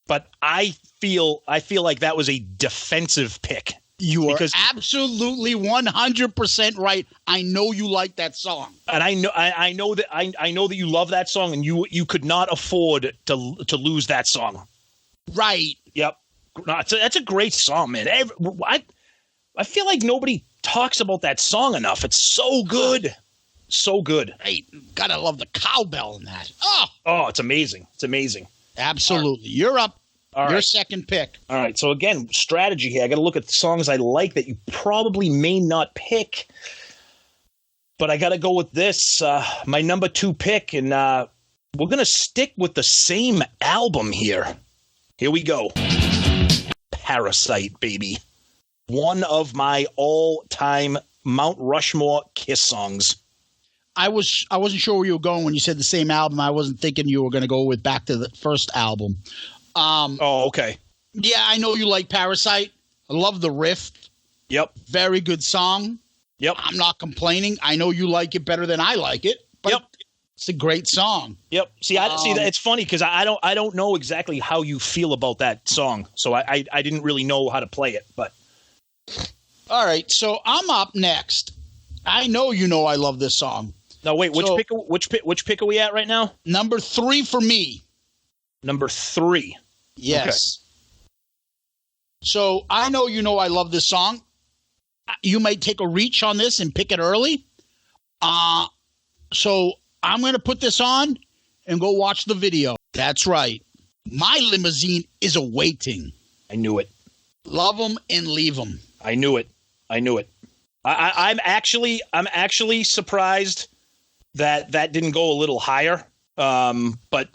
but I feel like that was a defensive pick. You are absolutely 100% right. I know you like that song, and I know that you love that song, and you could not afford to lose that song. Right. Yep. No, that's a great song, man. I feel like nobody talks about that song enough. It's so good, so good. Hey, gotta love the cowbell in that. Oh, it's amazing. It's amazing. Absolutely. Right. You're up. All Your right. second pick. All right. So again, strategy here. I got to look at the songs I like that you probably may not pick, but I got to go with this, my number 2 pick, and we're gonna stick with the same album here. Here we go. Parasite, baby. One of my all-time Mount Rushmore Kiss songs. I wasn't sure where you were going when you said the same album. I wasn't thinking you were going to go with back to the first album. Okay. Yeah, I know you like Parasite. I love the riff. Yep. Very good song. Yep. I'm not complaining. I know you like it better than I like it, but yep. It's a great song. Yep. See, it's funny because I don't know exactly how you feel about that song, so I didn't really know how to play it. But all right, so I'm up next. I know you know I love this song. Now wait, which pick are we at right now? Number 3 for me. Number 3. Yes. Okay. So I know you know I love this song. You might take a reach on this and pick it early. So I'm going to put this on and go watch the video. That's right. My limousine is awaiting. I knew it. Love them and leave them. I knew it. I'm actually surprised that didn't go a little higher. But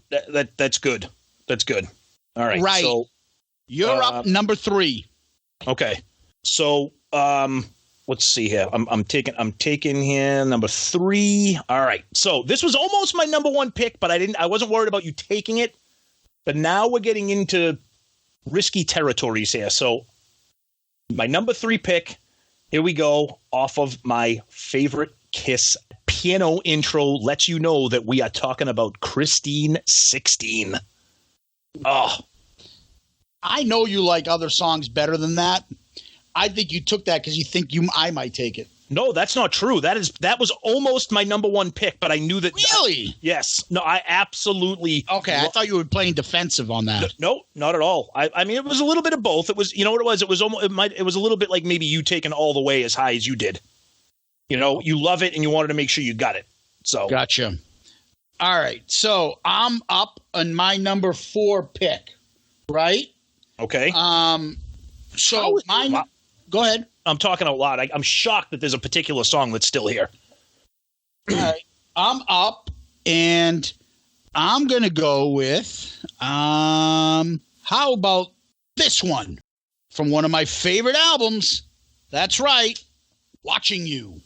that's good. That's good. All right. Right. So you're up number 3. Okay. So let's see here. I'm taking here number 3. All right. So this was almost my number 1 pick, but I wasn't worried about you taking it. But now we're getting into risky territories here. So my number 3 pick, here we go, off of my favorite Kiss piano intro, lets you know that we are talking about Christine 16. Oh. I know you like other songs better than that. I think you took that because you think I might take it. No, that's not true. That was almost my number 1 pick, but I knew that. Really? Yes. No, I absolutely. Okay, I thought you were playing defensive on that. No, not at all. I mean, it was a little bit of both. It was, you know what it was? It was almost. It was a little bit like maybe you taking All the Way as high as you did. You know, you love it and you wanted to make sure you got it. So gotcha. All right, so I'm up on my number 4 pick, right? Okay. So mine. Wow. Go ahead. I'm talking out loud. I'm shocked that there's a particular song that's still here. All right. I'm up, and I'm going to go with, how about this one from one of my favorite albums? That's right. Watching You.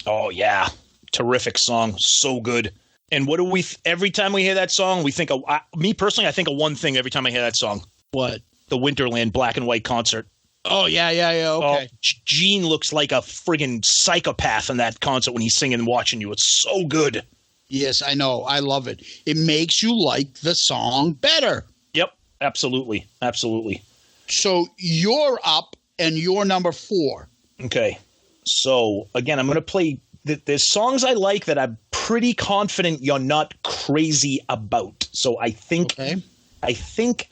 Oh, yeah. Terrific song. So good. And what do we, every time we hear that song, we think of, me personally, I think of one thing every time I hear that song. What? The Winterland black and white concert. Oh, yeah. Okay. Oh, Gene looks like a friggin' psychopath in that concert when he's singing Watching You. It's so good. Yes, I know. I love it. It makes you like the song better. Yep. Absolutely. Absolutely. So you're up, and you're number 4. Okay. So, again, I'm going to play there's songs I like that I'm pretty confident you're not crazy about. So I think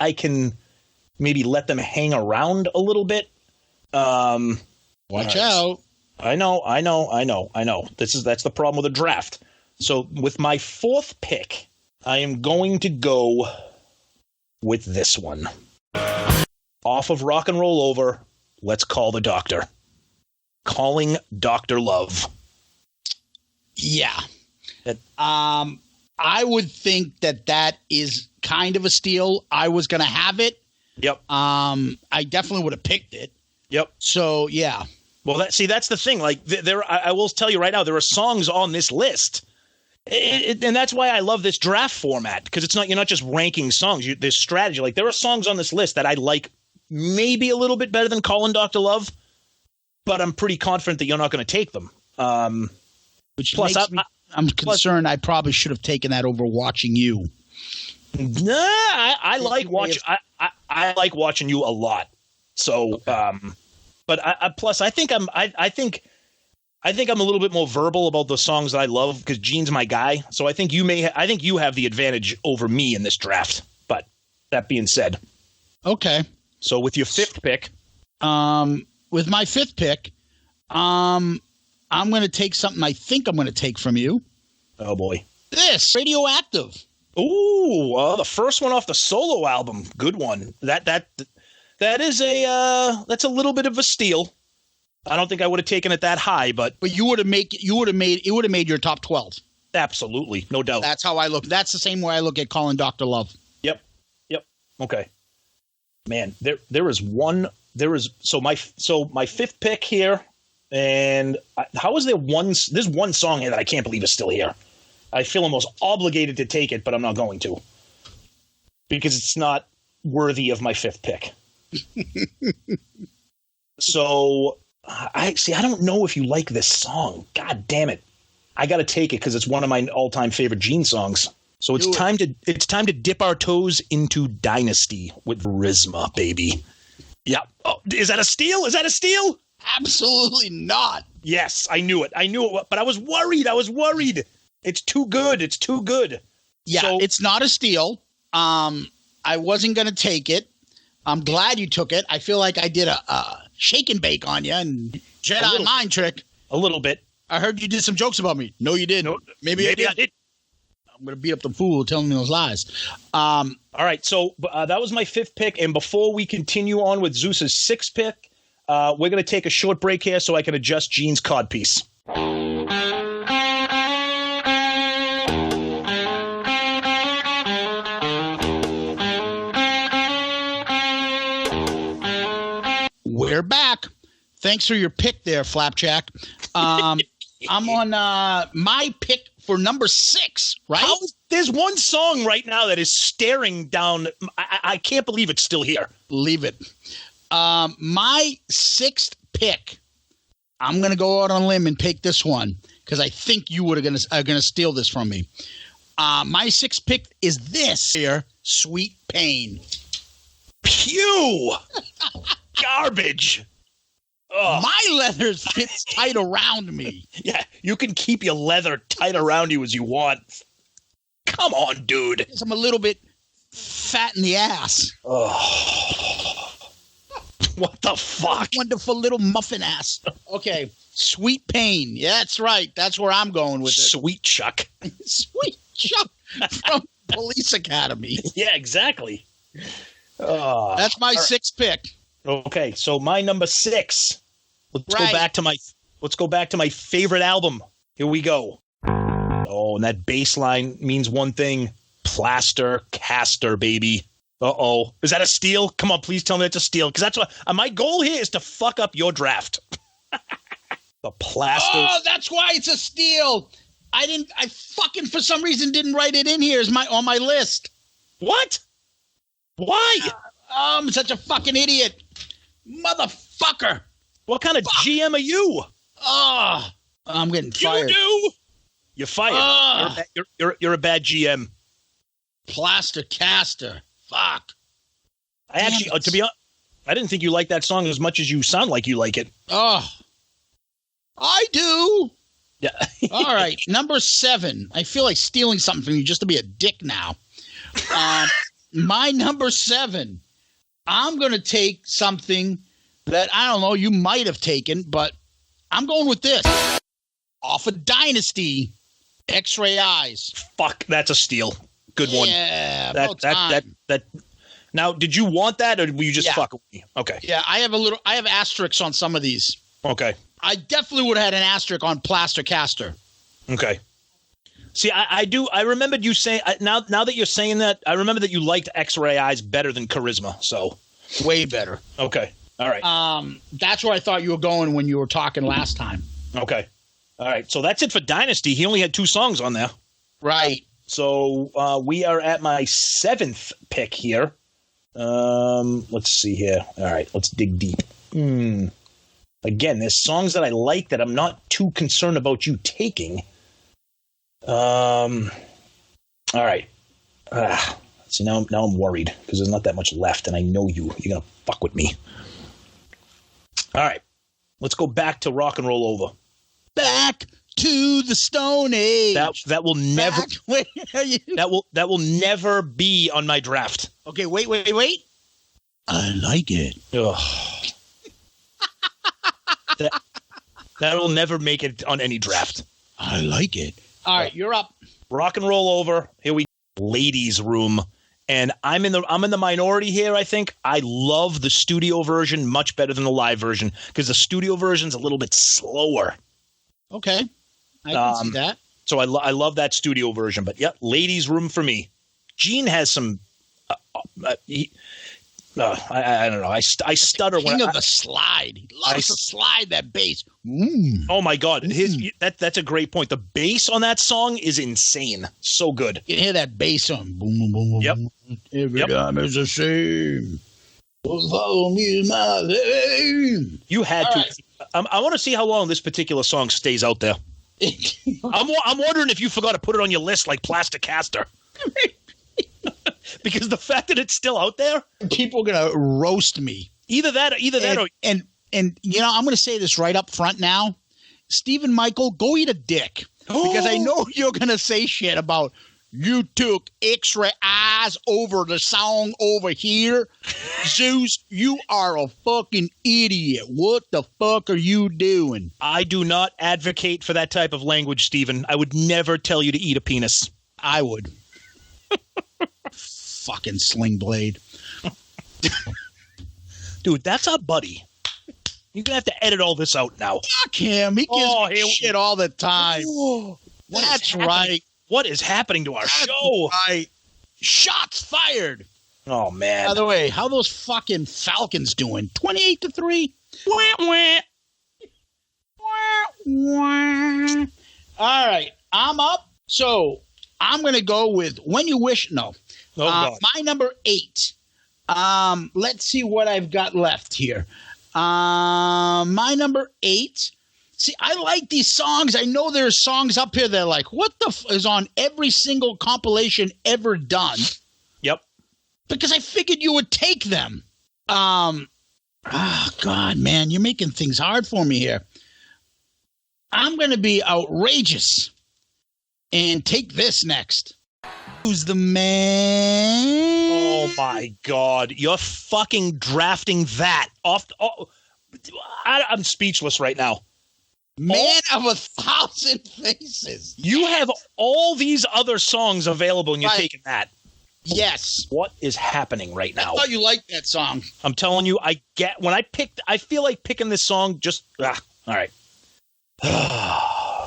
I can maybe let them hang around a little bit. Watch out. I know. That's the problem with a draft. So with my 4th pick, I am going to go with this one. Off of Rock and Roll Over, Let's Call the Doctor. Calling Dr. Love. Yeah. I would think that is kind of a steal. I was going to have it. Yep. I definitely would have picked it. Yep. So, yeah. Well, that's the thing. Like, I will tell you right now, there are songs on this list. And that's why I love this draft format, because you're not just ranking songs. There's strategy. Like, there are songs on this list that I like maybe a little bit better than Calling Dr. Love, but I'm pretty confident that you're not going to take them. Which plus, I'm concerned I probably should have taken that over Watching You. Nah, I like watching. I like Watching You a lot. So, okay. But I think I'm a little bit more verbal about the songs that I love, because Gene's my guy. So I think I think you have the advantage over me in this draft. But that being said, okay. So with your 5th pick, with my 5th pick, I'm going to take something I think I'm going to take from you. Oh, boy. This, Radioactive. Ooh, the first one off the solo album. Good one. That is that's a little bit of a steal. I don't think I would have taken it that high, but it would have made your top 12. Absolutely. No doubt. That's how I look. That's the same way I look at Calling Dr. Love. Yep. Okay. Man, there is my 5th pick here. And how is there there's one song here that I can't believe is still here. I feel almost obligated to take it, but I'm not going to, because it's not worthy of my 5th pick. So I don't know if you like this song. God damn it. I got to take it because it's one of my all-time favorite Gene songs. So it's time to dip our toes into Dynasty with Charisma, baby. Yeah. Oh, is that a steal? Absolutely not. Yes, I knew it, but I was worried. It's too good. Yeah, so, it's not a steal. I wasn't going to take it. I'm glad you took it. I feel like I did a shake and bake on you and Jedi mind trick. A little bit. I heard you did some jokes about me. No, you didn't. No, maybe I did. I'm going to beat up the fool telling me those lies. All right, so that was my 5th pick, and before we continue on with Zeus's 6th pick, we're going to take a short break here so I can adjust Gene's codpiece. We're back. Thanks for your pick there, Flapjack. I'm on my pick for number 6, right? There's one song right now that is staring down. I can't believe it's still here. Leave it. My 6th pick, I'm going to go out on a limb and take this one because I think you are going to steal this from me. My 6th pick is this here, Sweet Pain. Pew! Garbage. Ugh. My leather fits tight around me. Yeah, you can keep your leather tight around you as you want. Come on, dude. I'm a little bit fat in the ass. Oh. What the fuck? Wonderful little muffin ass. Okay, Sweet Pain. Yeah, that's right. That's where I'm going with it. Sweet Chuck. Sweet Chuck from Police Academy. Yeah, exactly. That's my 6th pick. Okay, so my number 6. Let's go back to my favorite album. Here we go. Oh, and that bass line means one thing. Plaster Caster, baby. Uh-oh. Is that a steal? Come on, please tell me it's a steal. Because that's what my goal here is to fuck up your draft. The Plaster. Oh, that's why it's a steal. I fucking for some reason didn't write it in here on my list. What? Why? I'm such a fucking idiot. Motherfucker. What kind of GM are you? Oh, I'm getting fired. You do? You're fired. You're a bad GM. Plaster Caster. Fuck. I actually, to be honest, I didn't think you liked that song as much as you sound like you like it. Oh, I do. Yeah. All right, number 7. I feel like stealing something from you just to be a dick now. My number 7. I'm going to take something that, I don't know, you might have taken, but I'm going with this. Off of Dynasty, X-Ray Eyes. Fuck, that's a steal. Good one. Yeah, that. Now, did you want that, or were you just fucking with me? Okay. Yeah, I have asterisks on some of these. Okay. I definitely would have had an asterisk on Plaster Caster. Okay. See, I do. I remembered you saying now that you're saying that. I remember that you liked X-Ray Eyes better than Charisma. So way better. Okay. All right. That's where I thought you were going when you were talking last time. Okay. All right. So that's it for Dynasty. He only had 2 songs on there. Right. So we are at my 7th pick here. Let's see here. All right. Let's dig deep. Again, there's songs that I like that I'm not too concerned about you taking. All right. See, now I'm worried because there's not that much left, and I know you're gonna fuck with me. All right, let's go back to Rock and Roll Over. Back to the Stone Age. That will never. That will never be on my draft. Okay, wait. I like it. Ugh. that will never make it on any draft. I like it. All right, you're up. Rock and Roll Over. Here we go. Ladies' Room. And I'm in the minority here, I think. I love the studio version much better than the live version because the studio version's a little bit slower. Okay. I can see that. So I love that studio version. But, yeah, Ladies' Room for me. Gene has some I don't know. I stutter. King of the slide. He loves to slide that bass. Oh my God! That's a great point. The bass on that song is insane. So good. You can hear that bass on. Boom, boom, boom, yep. Boom. Every time it's the same. Follow me is my name. You had to. Right. I want to see how long this particular song stays out there. I'm wondering if you forgot to put it on your list like Plastic Caster. Because the fact that it's still out there, people are gonna roast me. Either that, or and you know, I'm gonna say this right up front now, Stephen Michael, go eat a dick because I know you're gonna say shit about you took X-Ray Eyes over the song over here. Zeus, you are a fucking idiot. What the fuck are you doing? I do not advocate for that type of language, Stephen. I would never tell you to eat a penis. I would. Fucking Sling Blade. Dude, that's our buddy. You're going to have to edit all this out now. Fuck him. He gives me shit all the time. That's right. What is happening to our show? Right. Shots fired. Oh, man. By the way, how those fucking Falcons doing? 28-3? Wah, wah. Wah, wah. All right. I'm up. So I'm going to go with When You Wish. No. My number 8. Let's see what I've got left here. My number 8. See, I like these songs. I know there's songs up here that are like, what the is on every single compilation ever done. Yep. Because I figured you would take them. Oh, God, man, you're making things hard for me here. I'm going to be outrageous and take this next. Who's the man? Oh, my God. You're fucking drafting that off. I'm speechless right now. Man of 1,000 Faces. You have all these other songs available and you're taking that. Yes. What is happening right now? I thought you liked that song. I'm telling you, I feel like picking this song just, all right.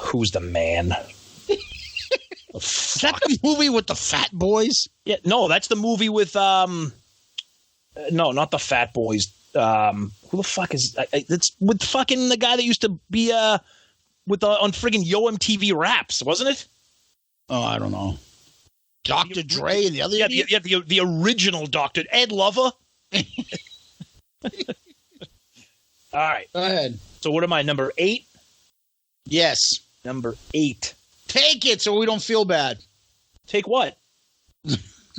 Who's the man? Is that the movie with the fat boys? Yeah, no, that's the movie with no, not the Fat Boys. Who the fuck is it's with fucking the guy that used to be with on friggin' Yo MTV Raps, wasn't it? Oh, I don't know. Dr. Dre and the other the original Dr. Ed Lover. All right. Go ahead. So what am I, number 8? Yes. Number 8. Take it so we don't feel bad. Take what?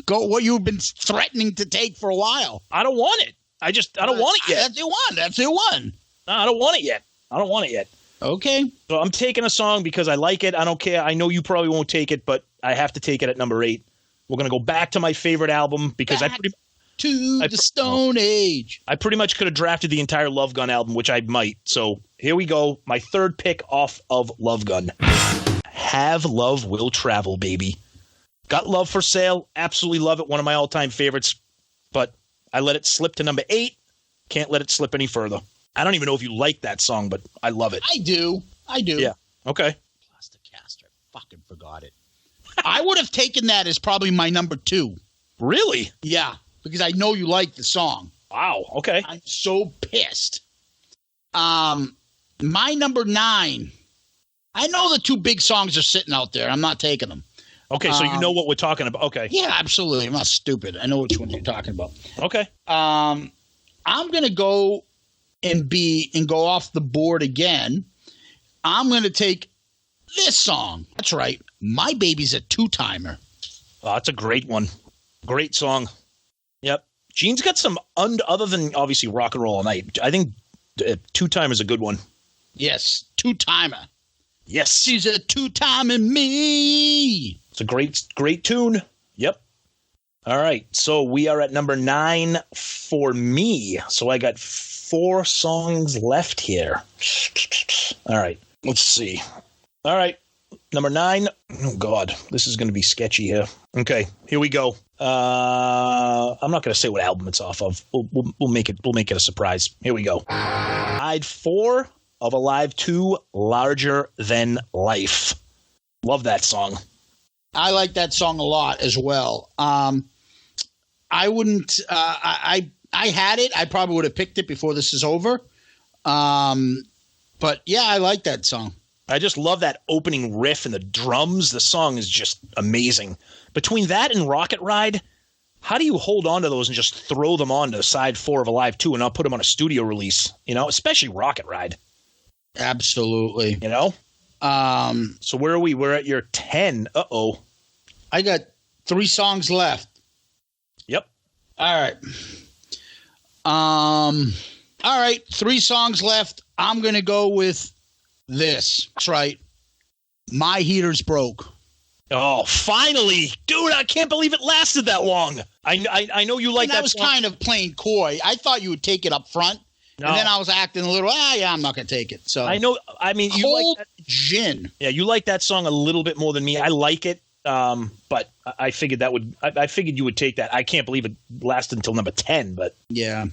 Go what you've been threatening to take for a while. I don't want it. I don't want it yet. That's the one. No, I don't want it yet. Okay. So I'm taking a song because I like it. I don't care. I know you probably won't take it, but I have to take it at number 8. We're going to go back to my favorite album because the Stone Age. I pretty much could have drafted the entire Love Gun album, which I might. So here we go. My third pick off of Love Gun. Have Love Will Travel, baby. Got Love for Sale. Absolutely love it. One of my all-time favorites. But I let it slip to number 8. Can't let it slip any further. I don't even know if you like that song, but I love it. I do. Yeah. Okay. Plastic Caster. Fucking forgot it. I would have taken that as probably my number 2. Really? Yeah, because I know you like the song. Wow. Okay. I'm so pissed. My number 9. I know the 2 big songs are sitting out there. I'm not taking them. Okay, so you know what we're talking about. Okay. Yeah, absolutely. I'm not stupid. I know which one you're talking about. Okay. I'm going to go and go off the board again. I'm going to take this song. That's right. My Baby's a 2-timer. Oh, that's a great one. Great song. Yep. Gene's got some, other than obviously Rock and Roll All Night, I think 2-timer is a good one. Yes, 2-timer. Yes. She's a 2-timing me. It's a great tune. Yep. All right. So we are at number 9 for me. So I got 4 songs left here. All right. Let's see. All right. Number 9. Oh, God. This is going to be sketchy here. Okay. Here we go. I'm not going to say what album it's off of. We'll make it a surprise. Here we go. Side 4 of Alive 2, Larger Than Life. Love that song. I like that song a lot as well. I wouldn't. I had it. I probably would have picked it before this is over. But yeah, I like that song. I just love that opening riff and the drums. The song is just amazing. Between that and Rocket Ride, how do you hold on to those and just throw them on to side 4 of Alive 2 and not put them on a studio release? You know, especially Rocket Ride. Absolutely. You know. So where are we? We're at your 10. Uh-oh. I got 3 songs left. Yep. All right. All right. 3 songs left. I'm going to go with this. That's right. My Heater's Broke. Oh, finally. Dude, I can't believe it lasted that long. I know you like that. I was kind of playing coy. I thought you would take it up front. No. And then I was acting a little, yeah, I'm not going to take it. So I know. I mean, you Cold like that, Gin. Yeah, you like that song a little bit more than me. I like it, but I figured I figured you would take that. I can't believe it lasted until number 10. But yeah.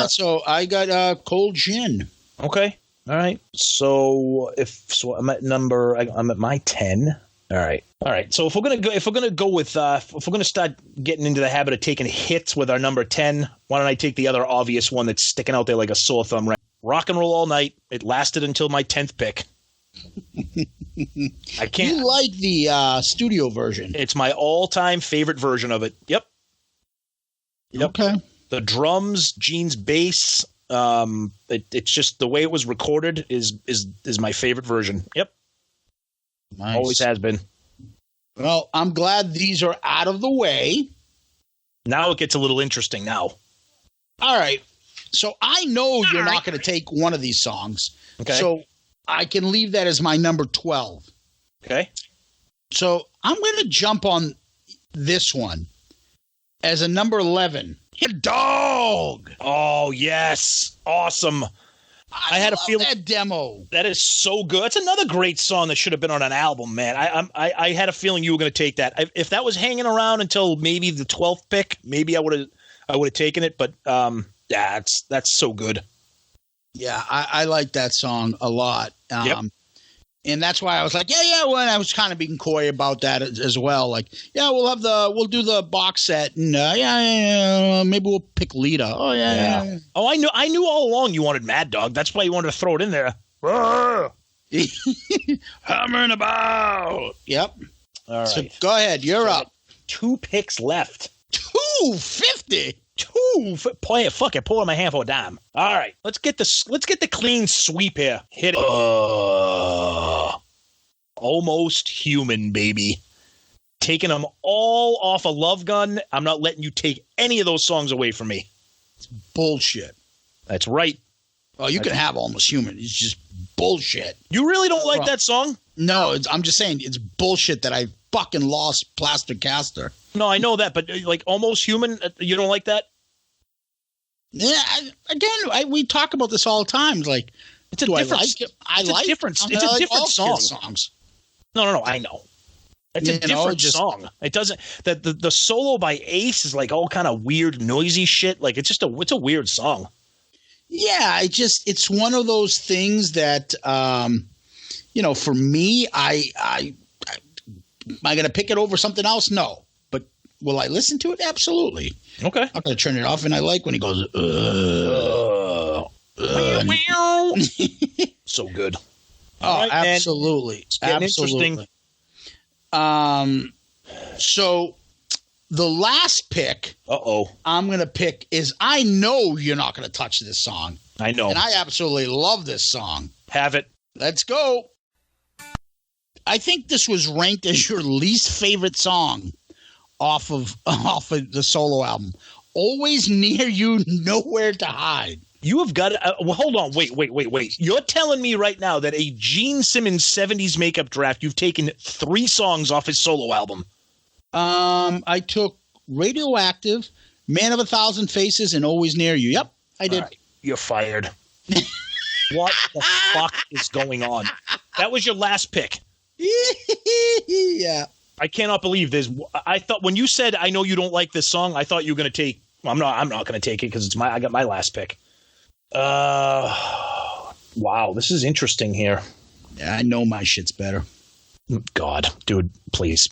So I got Cold Gin. Okay, all right. So I'm at I'm at my 10. All right. So if we're gonna start getting into the habit of taking hits with our number 10, why don't I take the other obvious one that's sticking out there like a sore thumb? Right? Rock and Roll All Night. It lasted until my 10th pick. I can't. You like the studio version? It's my all-time favorite version of it. Yep. Okay. The drums, Gene's bass. It's just the way it was recorded is my favorite version. Yep. Nice. Always has been. Well, I'm glad these are out of the way. Now it gets a little interesting now. All right. So I know you're not going to take one of these songs. Okay. So I can leave that as my number 12. Okay. So I'm going to jump on this one as a number 11. Hit Dog. Oh, yes. Awesome. I had a feeling that demo. That is so good. It's another great song that should have been on an album, man. I had a feeling you were going to take that. If that was hanging around until maybe the 12th pick, maybe I would have taken it. But yeah, that's so good. Yeah, I like that song a lot. Yep. And that's why I was like, yeah. When I was kind of being coy about that as well. Like, yeah, we'll do the box set, and maybe we'll pick Lita. Oh yeah. Oh, I knew all along you wanted Mad Dog. That's why you wanted to throw it in there. Hammering about. Yep. All right. So go ahead. You're up. 2 picks left. 250. Fuck it. Pull in my hand for a dime. All right. Let's get the clean sweep here. Hit it. Almost Human, baby. taking them all off a Love Gun. I'm not letting you take any of those songs away from me. It's bullshit. That's right. Oh, you can have Almost Human. It's just bullshit. You really don't like that song? No, I'm just saying it's bullshit that I fucking lost Plaster Caster. No, I know that, but like Almost Human, you don't like that? Yeah, we talk about this all the time. Like, it's a different. It's a different song. Songs. No. I know. It's a different song. It doesn't. The solo by Ace is like all kind of weird, noisy shit. Like it's a weird song. Yeah, it's one of those things that for me, am I going to pick it over something else? No. But will I listen to it? Absolutely. Okay. I'm going to turn it off, and I like when he goes, so good. Oh, right, absolutely. It's getting interesting. So the last pick Uh-oh. I'm going to pick is I know you're not going to touch this song. I know. And I absolutely love this song. Have it. Let's go. I think this was ranked as your least favorite song off of the solo album. Always Near You, Nowhere to Hide. You have got well, hold on. Wait. You're telling me right now that a Gene Simmons 70s makeup draft, you've taken 3 songs off his solo album. I took Radioactive, Man of a Thousand Faces, and Always Near You. Yep, I did. Right, you're fired. What the fuck is going on? That was your last pick. Yeah. I cannot believe this. I thought when you said I know you don't like this song, I thought you were going to take. I'm not going to take it because I got my last pick. Wow, this is interesting here. Yeah, I know my shit's better. God, dude, please.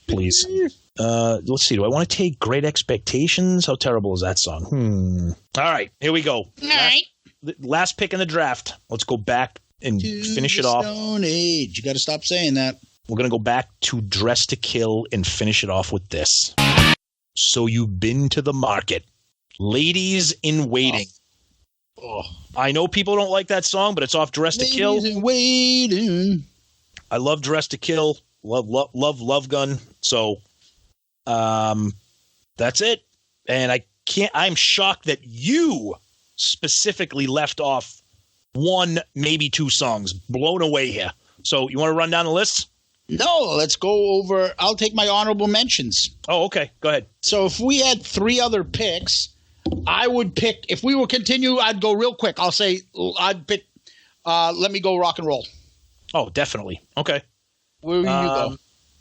Let's see. Do I want to take Great Expectations? How terrible is that song? All right, here we go. All right. Last pick in the draft. Let's go back and finish it off. Stone Age. You got to stop saying that. We're going to go back to Dress to Kill and finish it off with this. So You've Been to the Market. Ladies in Waiting. Oh. I know people don't like that song, but it's off Dress to Kill. Ladies in Waiting. I love Dress to Kill. Love Gun. So that's it. And I'm shocked that you specifically left off 1, maybe 2 songs. Blown away here. So you want to run down the list? No, let's go over. I'll take my honorable mentions. Oh, okay. Go ahead. So if we had 3 other picks, I would pick, if we would continue, I'd go real quick. I'll say I'd pick, Let Me Go Rock and Roll. Oh, definitely. Okay. Where will you go?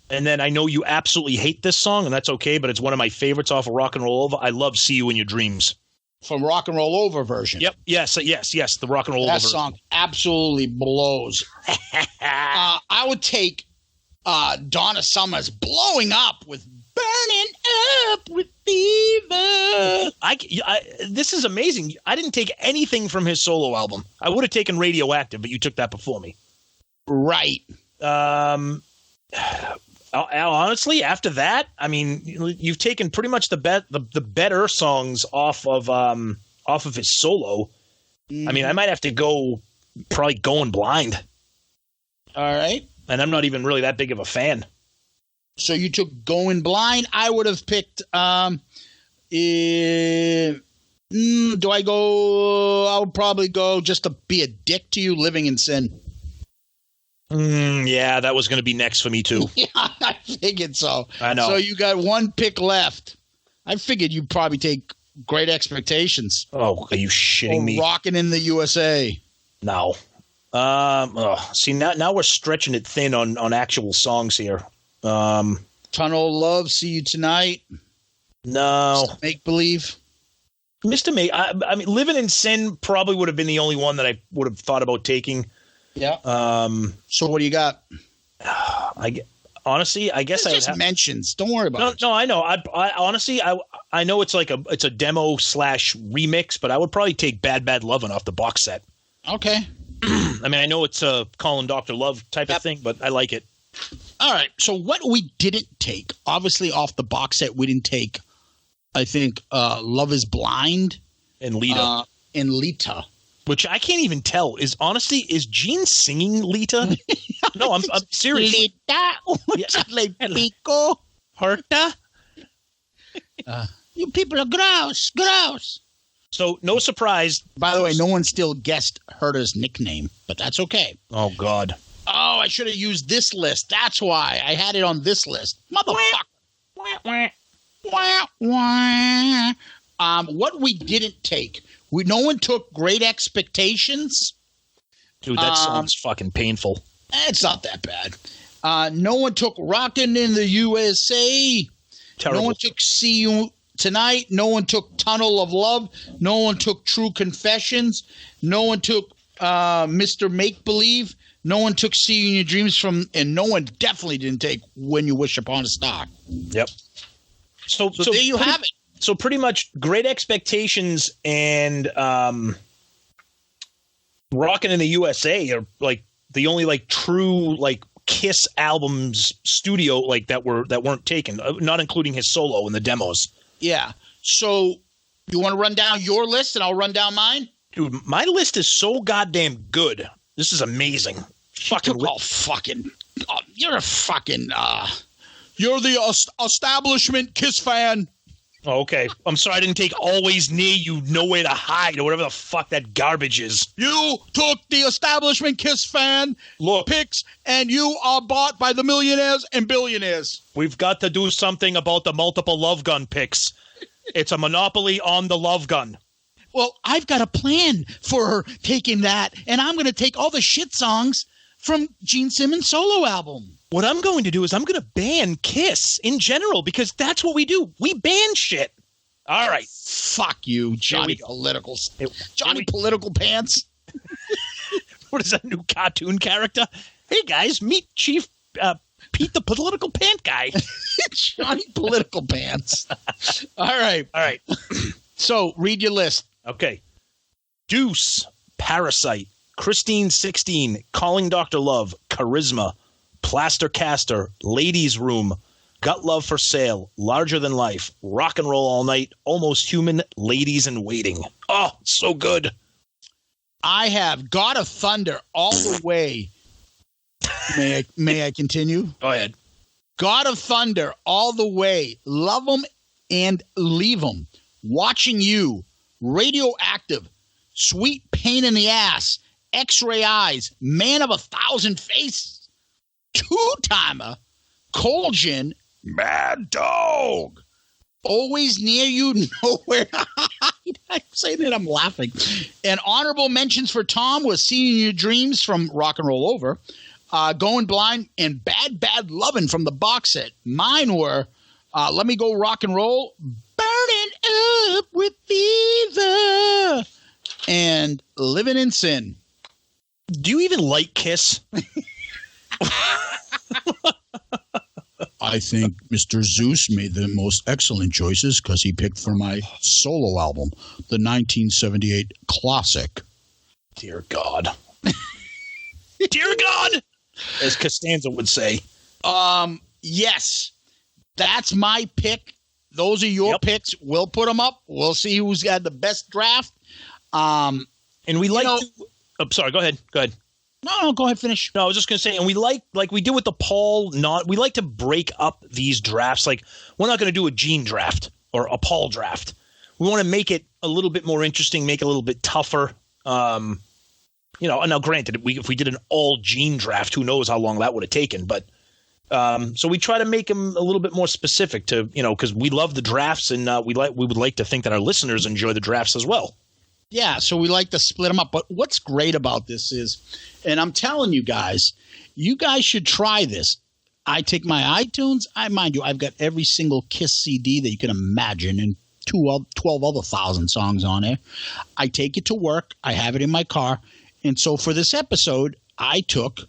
And then I know you absolutely hate this song, and that's okay, but it's one of my favorites off of Rock and Roll Over. I love See You in Your Dreams. From Rock and Roll Over version. Yep. Yes. The Rock and Roll Over version. That song absolutely blows. I would take Donna Summer's Blowing Up with Burning Up with Fever. This is amazing. I didn't take anything from his solo album. I would have taken Radioactive, but you took that before me. Right. Honestly, after that, I mean, you've taken pretty much the better songs off of his solo. I mean, I might have to go probably Going Blind. All right. And I'm not even really that big of a fan. So you took Going Blind. I would have picked. Do I go? I would probably go Just to Be a Dick to You, Living in Sin. Yeah, that was going to be next for me too. Yeah, I figured so. I know. So you got 1 pick left. I figured you'd probably take Great Expectations. Oh, are you shitting me? Rockin' in the USA. No. See, now we're stretching it thin on actual songs here. Tunnel of Love, See You Tonight. No. Make Believe. Mr. May. I mean, Living in Sin probably would have been the only one that I would have thought about taking. Yeah. So what do you got? Honestly, I guess it's just mentions. Don't worry about it. No, I know. I honestly, I know it's like it's a demo / remix, but I would probably take Bad Bad Lovin' off the box set. Okay. I mean, I know it's a Calling Dr. Love type of thing, but I like it. All right. So what we didn't take, obviously off the box set, we didn't take, I think, Love is Blind. And Lita. And Lita. which I can't even tell. Is Gene singing Lita? No, I'm serious. Lita, pico. Herta? You people are gross. So, no surprise. By the way, no one still guessed Herta's nickname, but that's okay. Oh, God. Oh, I should have used this list. That's why I had it on this list. Motherfucker. What we didn't take. No one took Great Expectations. Dude, that sounds fucking painful. It's not that bad. No one took Rockin' in the USA. Terrible. No one took See You Tonight. No one took Tunnel of Love. No one took True Confessions. No one took Mr. Make Believe. No one took See You in Your Dreams and no one definitely didn't take When You Wish Upon a Star. Yep. So there you have it. So pretty much Great Expectations and Rockin' in the USA are like the only like true like Kiss albums studio like that weren't taken, not including his solo in the demos. Yeah. So you want to run down your list and I'll run down mine? Dude, my list is so goddamn good. This is amazing. You're a fucking you're the establishment Kiss fan. Oh, okay. I'm sorry I didn't take Always Near You, Nowhere to Hide, or whatever the fuck that garbage is. You took the establishment Kiss fan picks, and you are bought by the millionaires and billionaires. We've got to do something about the multiple Love Gun picks. It's a monopoly on the Love Gun. Well, I've got a plan for taking that, and I'm going to take all the shit songs from Gene Simmons' solo album. What I'm going to do is I'm going to ban Kiss in general because that's what we do. We ban shit. All right. Fuck you, Johnny Political Pants. What is that new cartoon character? Hey, guys, meet Chief Pete the Political Pant Guy. Johnny Political Pants. All right. So, read your list. Okay. Deuce, Parasite, Christine 16, Calling Dr. Love, Charisma, Plaster Caster, Ladies Room, Got Love for Sale, Larger Than Life, Rock and Roll All Night, Almost Human, Ladies in Waiting. Oh, so good. I have God of Thunder all the way. May I continue? Go ahead. God of Thunder all the way. Love 'em and leave 'em. Watching You, Radioactive, Sweet Pain in the Ass, X-Ray Eyes, Man of 1,000 Faces, Two-Timer, Colgin, Mad Dog, Always Near You, Nowhere to Hide. I'm saying that I'm laughing. And honorable mentions for Tom was Seeing Your Dreams from Rock and Roll Over, Going Blind, and Bad Bad Lovin' from the box set. Mine were Let Me Go Rock and Roll, Burning Up with Fever, and Living in Sin. Do you even like Kiss? I think Mr. Zeus made the most excellent choices because he picked for my solo album, the 1978 classic. Dear God. Dear God! As Costanza would say. Yes. That's my pick. Those are your picks. We'll put them up. We'll see who's got the best draft. And we like to... I'm sorry, go ahead. No, go ahead, finish. No, I was just going to say, and we like we did with the Paul, we like to break up these drafts. Like, we're not going to do a Gene draft or a Paul draft. We want to make it a little bit more interesting, make it a little bit tougher. Now granted, if we did an all Gene draft, who knows how long that would have taken. But so we try to make them a little bit more specific to, because we love the drafts and we would like to think that our listeners enjoy the drafts as well. Yeah, so we like to split them up. But what's great about this is, and I'm telling you guys should try this. I take my iTunes. Mind you, I've got every single Kiss CD that you can imagine and 12 other 1,000 songs on there. I take it to work. I have it in my car. And so for this episode, I took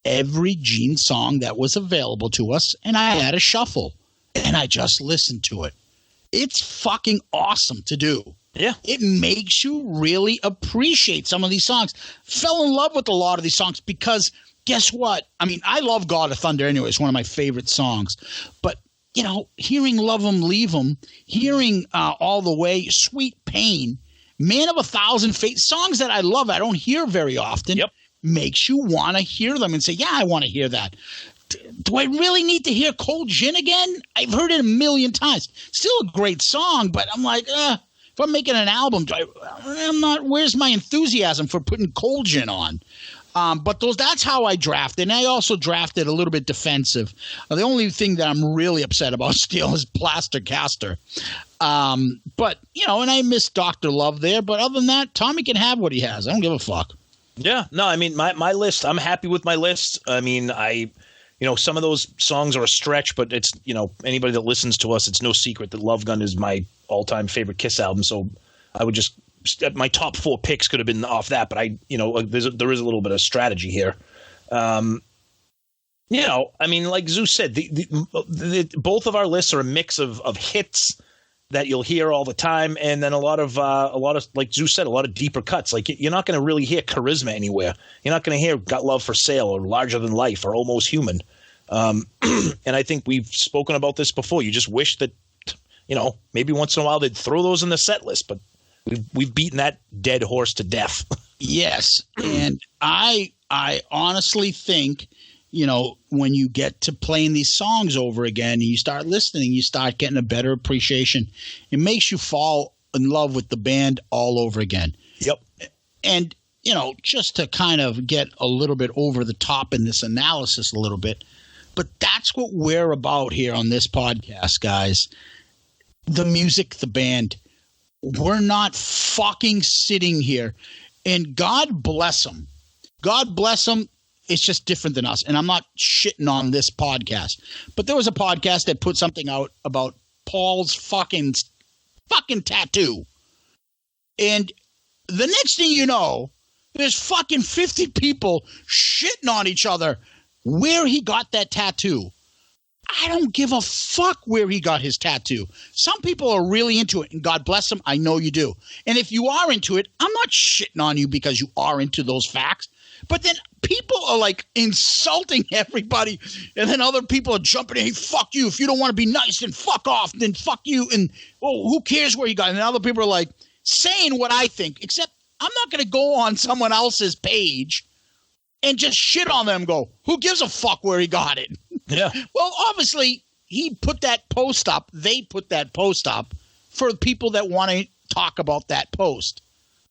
every Gene song that was available to us, and I had a shuffle. And I just listened to it. It's fucking awesome to do. Yeah. It makes you really appreciate some of these songs. Fell in love with a lot of these songs because guess what? I mean, I love God of Thunder anyway. It's one of my favorite songs. But, hearing Love 'Em, Leave 'Em, hearing All the Way, Sweet Pain, Man of a Thousand Faces, songs that I love, I don't hear very often, makes you want to hear them and say, yeah, I want to hear that. Do I really need to hear Cold Gin again? I've heard it a million times. Still a great song, but I'm like, if I'm making an album, I'm not. Where's my enthusiasm for putting Cold Gin on? But that's how I drafted. And I also drafted a little bit defensive. The only thing that I'm really upset about still is Plaster Caster. But, and I miss Dr. Love there. But other than that, Tommy can have what he has. I don't give a fuck. Yeah. No, I mean, my list, I'm happy with my list. I mean, some of those songs are a stretch, but it's, anybody that listens to us, it's no secret that Love Gun is my all-time favorite Kiss album. So I would just my top 4 picks could have been off that, but there is a little bit of strategy here. I mean, like Zeus said, both of our lists are a mix of hits that you'll hear all the time, and then a lot of like Zeus said, a lot of deeper cuts. Like you're not going to really hear Charisma anywhere. You're not going to hear Got Love for Sale or Larger Than Life or Almost Human. And I think we've spoken about this before. You just wish that maybe once in a while they'd throw those in the set list, but we've beaten that dead horse to death. Yes, and I honestly think, when you get to playing these songs over again and you start listening, you start getting a better appreciation. It makes you fall in love with the band all over again. Yep. And, just to kind of get a little bit over the top in this analysis a little bit, but that's what we're about here on this podcast, guys. The music, the band. We're not fucking sitting here. And God bless them. God bless them. It's just different than us. And I'm not shitting on this podcast. But there was a podcast that put something out about Paul's fucking tattoo. And the next thing you know, there's fucking 50 people shitting on each other where he got that tattoo. I don't give a fuck where he got his tattoo. Some people are really into it, and God bless them. I know you do. And if you are into it, I'm not shitting on you because you are into those facts. But then people are like insulting everybody, and then other people are jumping in. Hey, fuck you. If you don't want to be nice, then fuck off. Then fuck you. And who cares where you got it? And other people are like saying what I think, except I'm not going to go on someone else's page and just shit on them and go, who gives a fuck where he got it? Yeah. Well, obviously, he put that post up. They put that post up for people that want to talk about that post.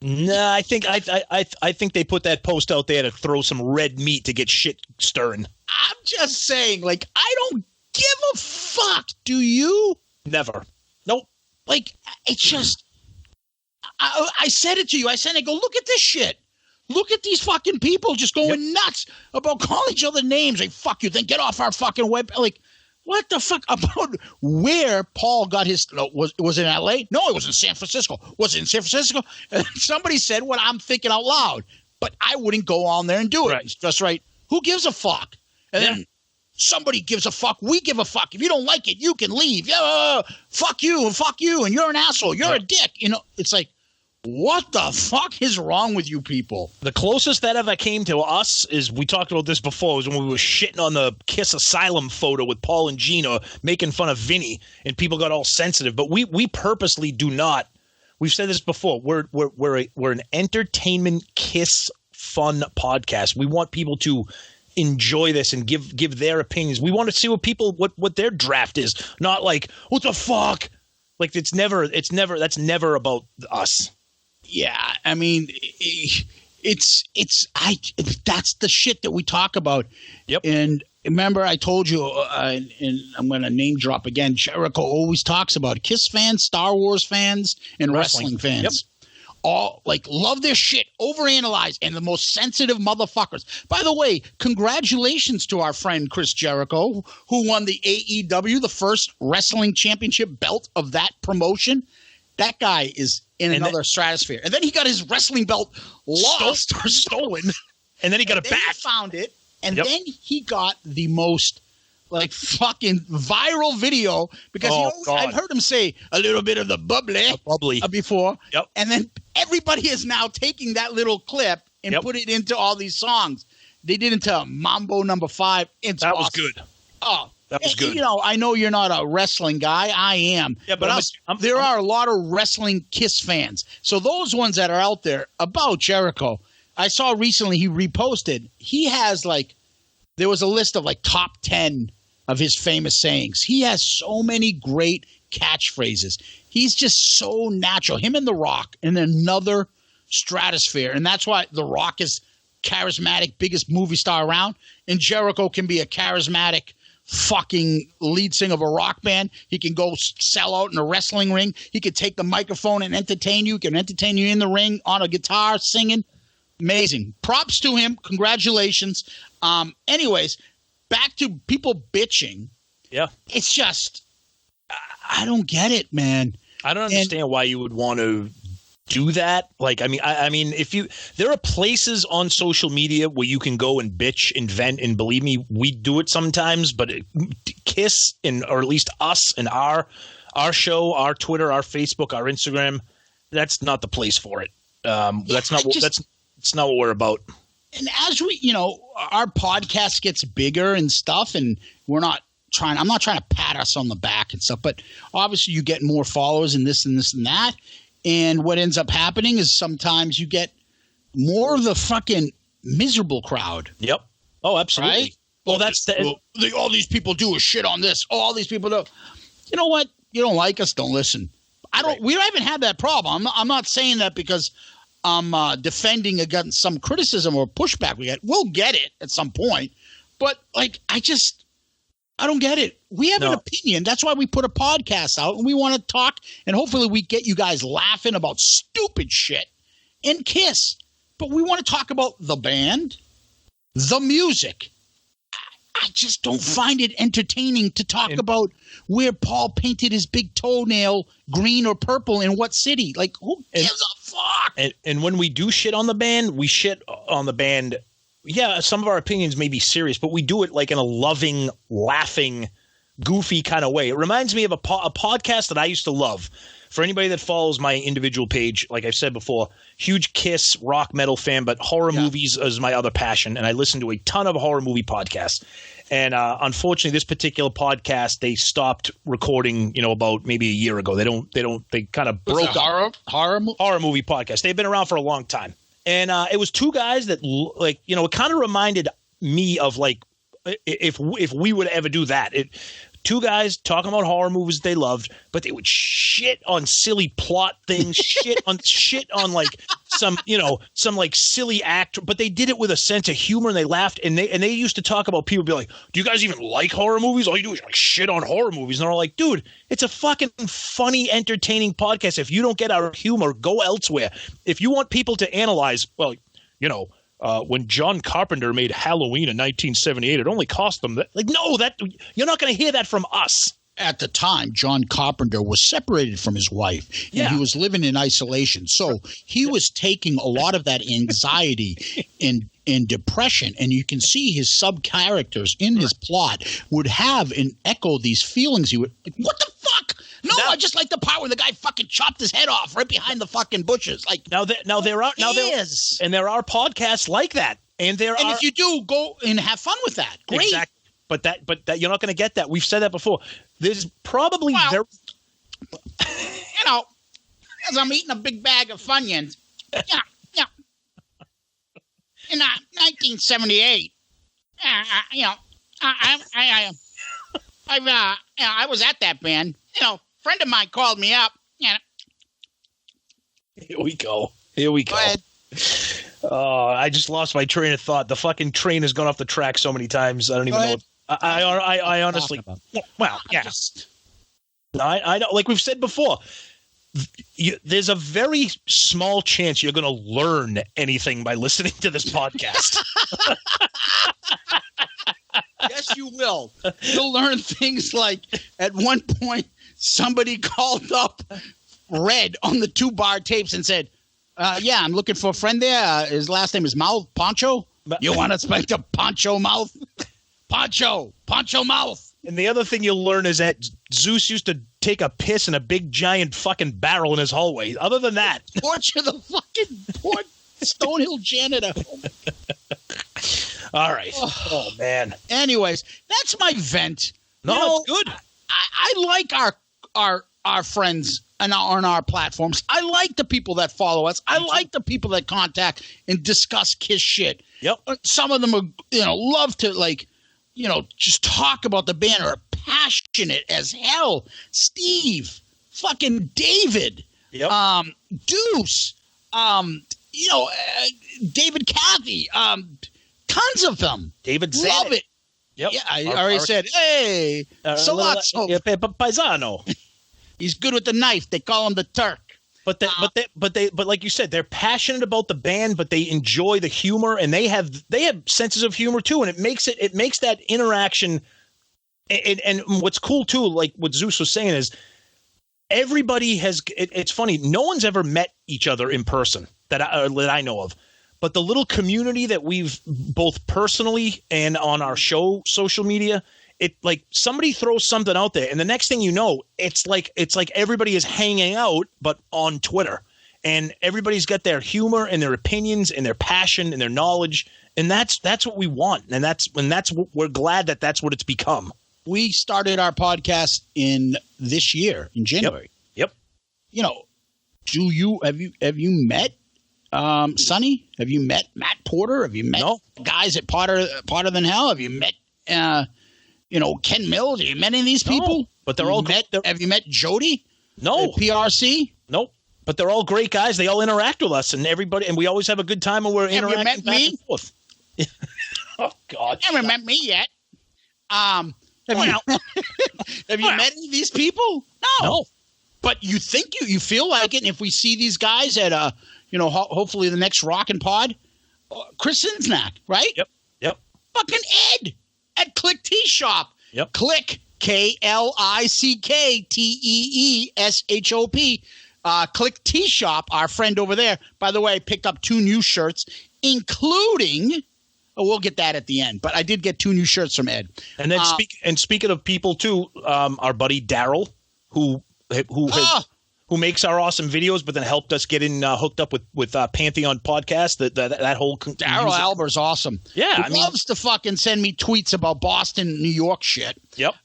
No, I think they put that post out there to throw some red meat to get shit stirring. I'm just saying, I don't give a fuck. Do you? Never. Nope. It's just, I said it to you. I said, go, look at this shit. Look at these fucking people just going nuts about calling each other names. Like, fuck you. Then get off our fucking web. Like, what the fuck about where Paul got his – was it in L.A.? No, it was in San Francisco. Was it in San Francisco? And somebody said what I'm thinking out loud. But I wouldn't go on there and do it. Right. It's just right. Who gives a fuck? And then somebody gives a fuck. We give a fuck. If you don't like it, you can leave. Fuck you, and you're an asshole. You're a dick. It's like, what the fuck is wrong with you people? The closest that ever came to us is, we talked about this before, was when we were shitting on the Kiss Asylum photo with Paul and Gene, or making fun of Vinny, and people got all sensitive. But we purposely do not. We've said this before. We're an entertainment Kiss fun podcast. We want people to enjoy this and give their opinions. We want to see what their draft is. Not like, what the fuck? Like, that's never about us. Yeah, I mean, that's the shit that we talk about. Yep. And remember, I told you, and I'm going to name drop again, Jericho always talks about Kiss fans, Star Wars fans, and wrestling fans. Yep. All love their shit, overanalyze, and the most sensitive motherfuckers. By the way, congratulations to our friend Chris Jericho, who won the AEW, the first wrestling championship belt of that promotion. That guy is in another stratosphere. And then he got his wrestling belt lost or stolen. And then he got it back. He found it. And then he got the most fucking viral video because I've heard him say a little bit of the bubbly before. Yep. And then everybody is now taking that little clip and put it into all these songs. They did into Mambo No. 5. That was good. Oh, That was good. You know, I know you're not a wrestling guy. I am. Yeah, but there are a lot of wrestling Kiss fans. So those ones that are out there about Jericho, I saw recently he reposted. He has there was a list of top 10 of his famous sayings. He has so many great catchphrases. He's just so natural. Him and The Rock in another stratosphere. And that's why The Rock is charismatic, biggest movie star around. And Jericho can be a charismatic fucking lead singer of a rock band. He can go sell out in a wrestling ring. He could take the microphone and entertain you. He can entertain you in the ring on a guitar singing. Amazing. Props to him. Congratulations. Anyways, back to people bitching. Yeah. It's just, I don't get it, man. I don't understand why you would want to do that. I mean, there are places on social media where you can go and bitch and vent, and believe me, we do it sometimes, but Kiss or at least us and our show, our Twitter, our Facebook, our Instagram, that's not the place for it. That's not what we're about. And as our podcast gets bigger and stuff, and I'm not trying to pat us on the back and stuff, but obviously you get more followers and this and this and that. And what ends up happening is sometimes you get more of the fucking miserable crowd. Yep. Oh, absolutely. Right? Well, all these people do is shit on this. Oh, all these people do. You know what? You don't like us, don't listen. We haven't had that problem. I'm not saying that because I'm defending against some criticism or pushback we get. We'll get it at some point. But I don't get it. We have an opinion. That's why we put a podcast out, and we want to talk, and hopefully we get you guys laughing about stupid shit and Kiss. But we want to talk about the band, the music. I just don't find it entertaining to talk about where Paul painted his big toenail green or purple in what city. Who gives a fuck? And when we do shit on the band, we shit on the band. Yeah, some of our opinions may be serious, but we do it in a loving, laughing, goofy kind of way. It reminds me of a podcast that I used to love. For anybody that follows my individual page, like I've said before, huge Kiss rock metal fan, but horror movies is my other passion, and I listen to a ton of horror movie podcasts. And unfortunately, this particular podcast, they stopped recording, about maybe a year ago. They kind of broke up. Horror movie podcast. They've been around for a long time. And it was two guys that, it kind of reminded me of, if we would ever do that. Two guys talking about horror movies they loved, but they would shit on silly plot things, shit on some silly actor, but they did it with a sense of humor, and they laughed, and they used to talk about people be like, do you guys even like horror movies? All you do is shit on horror movies. And they're like, dude, it's a fucking funny, entertaining podcast. If you don't get our humor, go elsewhere. If you want people to analyze, when John Carpenter made Halloween in 1978, it only cost them that. No, you're not going to hear that from us. At the time, John Carpenter was separated from his wife, and he was living in isolation. So he was taking a lot of that anxiety and depression, and you can see his sub-characters in his plot would have and echo these feelings. He would what the fuck? No, I just like the part where the guy fucking chopped his head off right behind the fucking bushes. There are podcasts like that, and if you do, go and have fun with that. Great. Exactly. But that you're not going to get that. We've said that before. There's probably as I'm eating a big bag of Funyuns. Yeah. In 1978, I was at that band. A friend of mine called me up. Here we go. Go ahead. Oh, I just lost my train of thought. The fucking train has gone off the track so many times. I don't even know. I honestly. Well, yeah. I know. Like we've said before, there's a very small chance you're going to learn anything by listening to this podcast. Yes, you will. You'll learn things like at one point somebody called up Red on the 2-bar tapes and said, I'm looking for a friend there. His last name is Poncho. You want to speak to Poncho Mouth? Poncho Mouth. And the other thing you'll learn is that Zeus used to take a piss in a big giant fucking barrel in his hallway. Other than that. Torture the fucking poor Stonehill janitor. All right. Oh, man. Anyways, that's my vent No, it's good. I like our friends on our platforms. I like the people that follow us. I like the people that contact and discuss Kiss shit. Yep. Some of them are, love to just talk about the band, or are passionate as hell. Steve, fucking David, Yep. Deuce, David Cathy, tons of them. David Love Zanuck. it. Yep. Yeah, I already said, hey, Salazzo. Paisano. He's good with the knife. They call him the Turk. But like you said, they're passionate about the band, but they enjoy the humor, and they have senses of humor too, and it makes that interaction. And what's cool too, like what Zeus was saying, is everybody has. It's funny. No one's ever met each other in person that I know of. But the little community that we've both personally and on our show social media, it like somebody throws something out there, and the next thing you know, it's like everybody is hanging out, but on Twitter, and everybody's got their humor and their opinions and their passion and their knowledge, and that's what we want, and that's what we're glad that's what it's become. We started our podcast in this year in January. Yep. Have you met Sonny? Have you met Matt Porter? Have you met guys at Potter Than Hell? Have you met Ken Mills? Have you met any of these people? No, but they're all met. Have you met Jody? No. At PRC? Nope. But they're all great guys. They all interact with us, and everybody, and we always have a good time when we're interacting met back me? and forth. Oh God! You haven't met me yet. Have you met any of these people? No. But you think you feel like it, and if we see these guys at hopefully the next Rockin' Pod, Chris Insnack, right? Yep. Fucking Ed at Click Tea Shop. Yep. Click KLICKTEESHOP. Click Tea Shop. Our friend over there, by the way, picked up 2 new shirts, including. Oh, we'll get that at the end, but I did get 2 new shirts from Ed. And then speaking of people too, our buddy Daryl, who makes our awesome videos, but then helped us get in hooked up with Pantheon Podcast. That whole Daryl Albert's awesome. Yeah, he loves to fucking send me tweets about Boston, New York shit. Yep.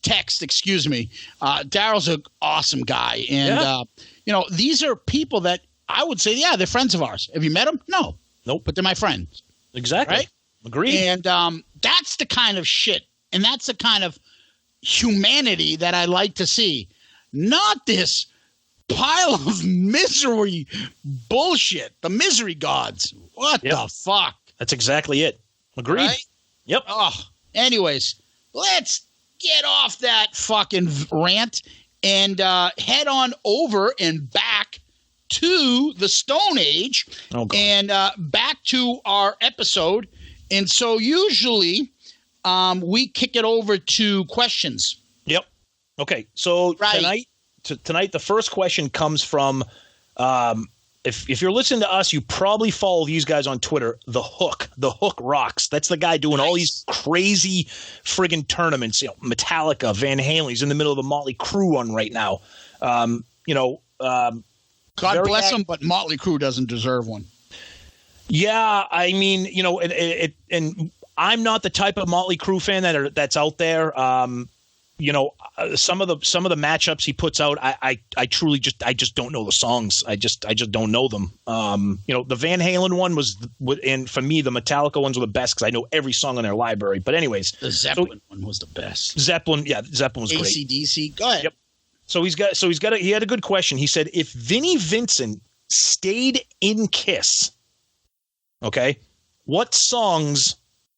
Text, excuse me. Daryl's an awesome guy, and these are people that I would say, they're friends of ours. Have you met them? No. Nope. But they're my friends. Exactly. Right? Agreed. And that's the kind of shit, and that's the kind of humanity that I like to see. Not this pile of misery bullshit. The misery gods. What the fuck? That's exactly it. Agreed. Right? Yep. Oh, anyways, let's get off that fucking rant and head on over and back to the Stone Age and back to our episode. And so usually we kick it over to questions. Yep. Okay. So tonight the first question comes from if you're listening to us, you probably follow these guys on Twitter. The Hook rocks. That's the guy doing all these crazy friggin' tournaments. Metallica, Van Halen. He's in the middle of the Motley Crue one right now. God bless him, but Motley Crue doesn't deserve one. Yeah, I mean, and I'm not the type of Motley Crue fan that's out there. Some of the matchups he puts out, I truly just don't know the songs. I just don't know them. The Van Halen one and for me the Metallica ones were the best because I know every song on their library. But anyways, the Zeppelin one was the best. Zeppelin was great. AC/DC, go ahead. Yep. So he had a good question. He said, if Vinnie Vincent stayed in Kiss, okay, what songs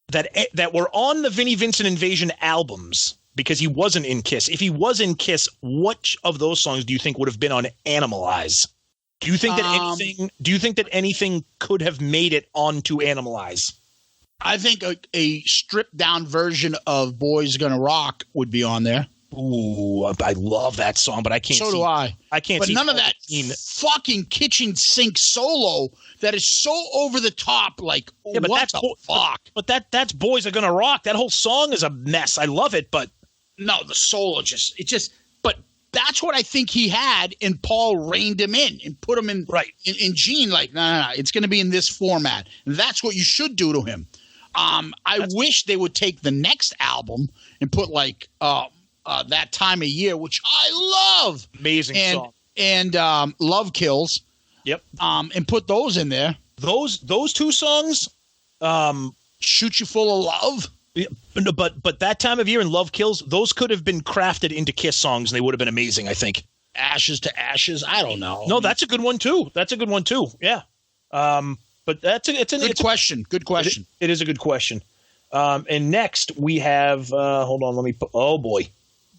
that were on the Vinnie Vincent Invasion albums, because he wasn't in Kiss, if he was in Kiss, which of those songs do you think would have been on Animalize? Do you think that anything could have made it onto Animalize? I think a stripped down version of Boys Gonna Rock would be on there. Ooh, I love that song, but I can't. So do I. I can't. But none of that fucking kitchen sink solo that is so over the top. Like, what the fuck? But that's Boys Are Gonna Rock. That whole song is a mess. I love it, but no, the solo But that's what I think he had, and Paul reined him in and put him in. Right. In Gene, like, no, it's going to be in this format, and that's what you should do to him. I wish they would take the next album and put like That Time of Year, which I love. Amazing song. And Love Kills. Yep. And put those in there. Those two songs, Shoot You Full of Love. Yeah, but That Time of Year and Love Kills, those could have been crafted into Kiss songs, and they would have been amazing, I think. Ashes to Ashes. I don't know. No, that's a good one too. Yeah. But it's a good question. Good question. It is a good question. And next we have hold on, let me put, oh boy.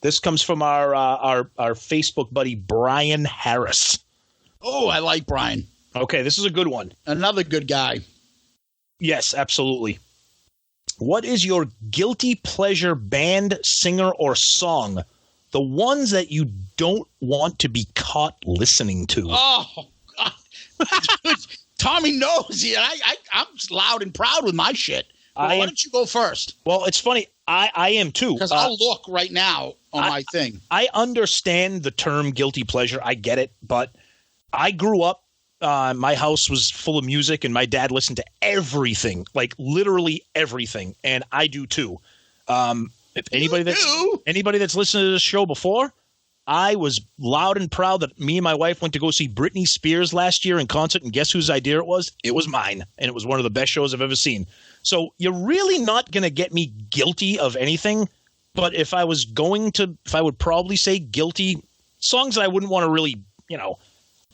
This comes from our Facebook buddy Brian Harris. Oh, I like Brian. Okay, this is a good one. Another good guy. Yes, absolutely. What is your guilty pleasure band, singer, or song? The ones that you don't want to be caught listening to. Oh, God. Dude, Tommy knows. Yeah, I'm loud and proud with my shit. Why don't you go first? Well, it's funny. I am too. Because I'll look right now on my thing. I understand the term guilty pleasure. I get it. But I grew up. My house was full of music, and my dad listened to everything, like literally everything, and I do too. If anybody that's listened to this show before, I was loud and proud that me and my wife went to go see Britney Spears last year in concert, and guess whose idea it was? It was mine, and it was one of the best shows I've ever seen. So you're really not going to get me guilty of anything, but if I would probably say guilty songs that I wouldn't want to really,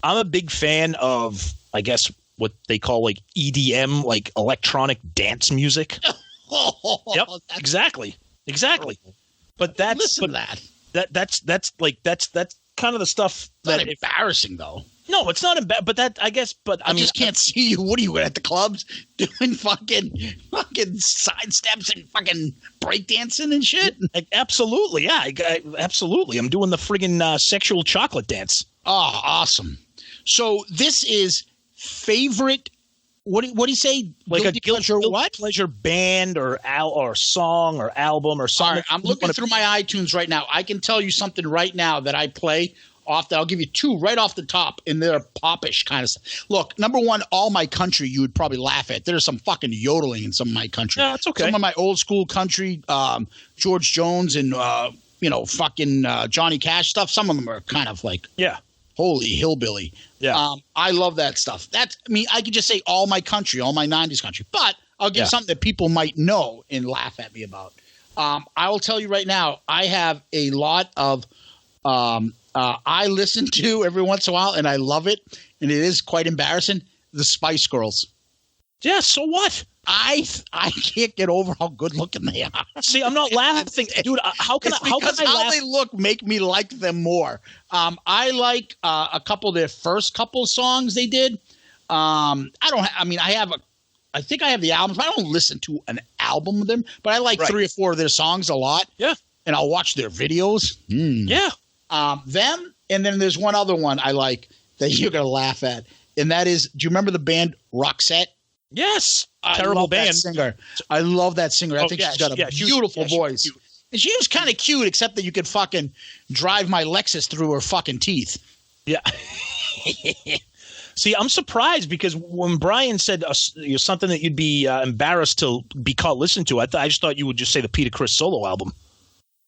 I'm a big fan of, I guess, what they call like EDM, like electronic dance music. Yep, exactly. But that's kind of the stuff that's embarrassing though. No, it's not embarrassing. But that, I guess. But I just can't see you. What are you at the clubs doing? Fucking side steps and fucking breakdancing and shit. Absolutely, yeah, absolutely. I'm doing the friggin' sexual chocolate dance. Oh, awesome. So this is favorite. What do you say? Like guilty pleasure, what? Pleasure band or song or album or something. All right, I'm looking through my iTunes right now. I can tell you something right now that I play off. I'll give you two right off the top, and they're popish kind of stuff. Look, number one, All My Country. You would probably laugh at. There's some fucking yodeling in some of my country. Yeah, that's okay. Some of my old school country, George Jones and fucking Johnny Cash stuff. Some of them are kind of like holy hillbilly. Yeah. I love that stuff. I could just say all my country, all my 90s country. But I'll give something that people might know and laugh at me about. I will tell you right now, I have a lot of I listen to every once in a while, and I love it, and it is quite embarrassing, the Spice Girls. Yeah, so what? I can't get over how good looking they are. See, I'm not laughing, dude. How can I laugh? They look make me like them more. I like a couple of their first couple of songs they did. I think I have the albums, but I don't listen to an album of them. But I like 3 or 4 of their songs a lot. Yeah, and I'll watch their videos. Yeah, them, and then there's one other one I like that you're gonna laugh at, and that is, do you remember the band Roxette? Yes. Terrible band. Singer. I love that singer. I think she's got a beautiful voice. And she was kind of cute, except that you could fucking drive my Lexus through her fucking teeth. Yeah. See, I'm surprised because when Brian said something that you'd be embarrassed to be caught listening to, I just thought you would just say the Peter Criss solo album.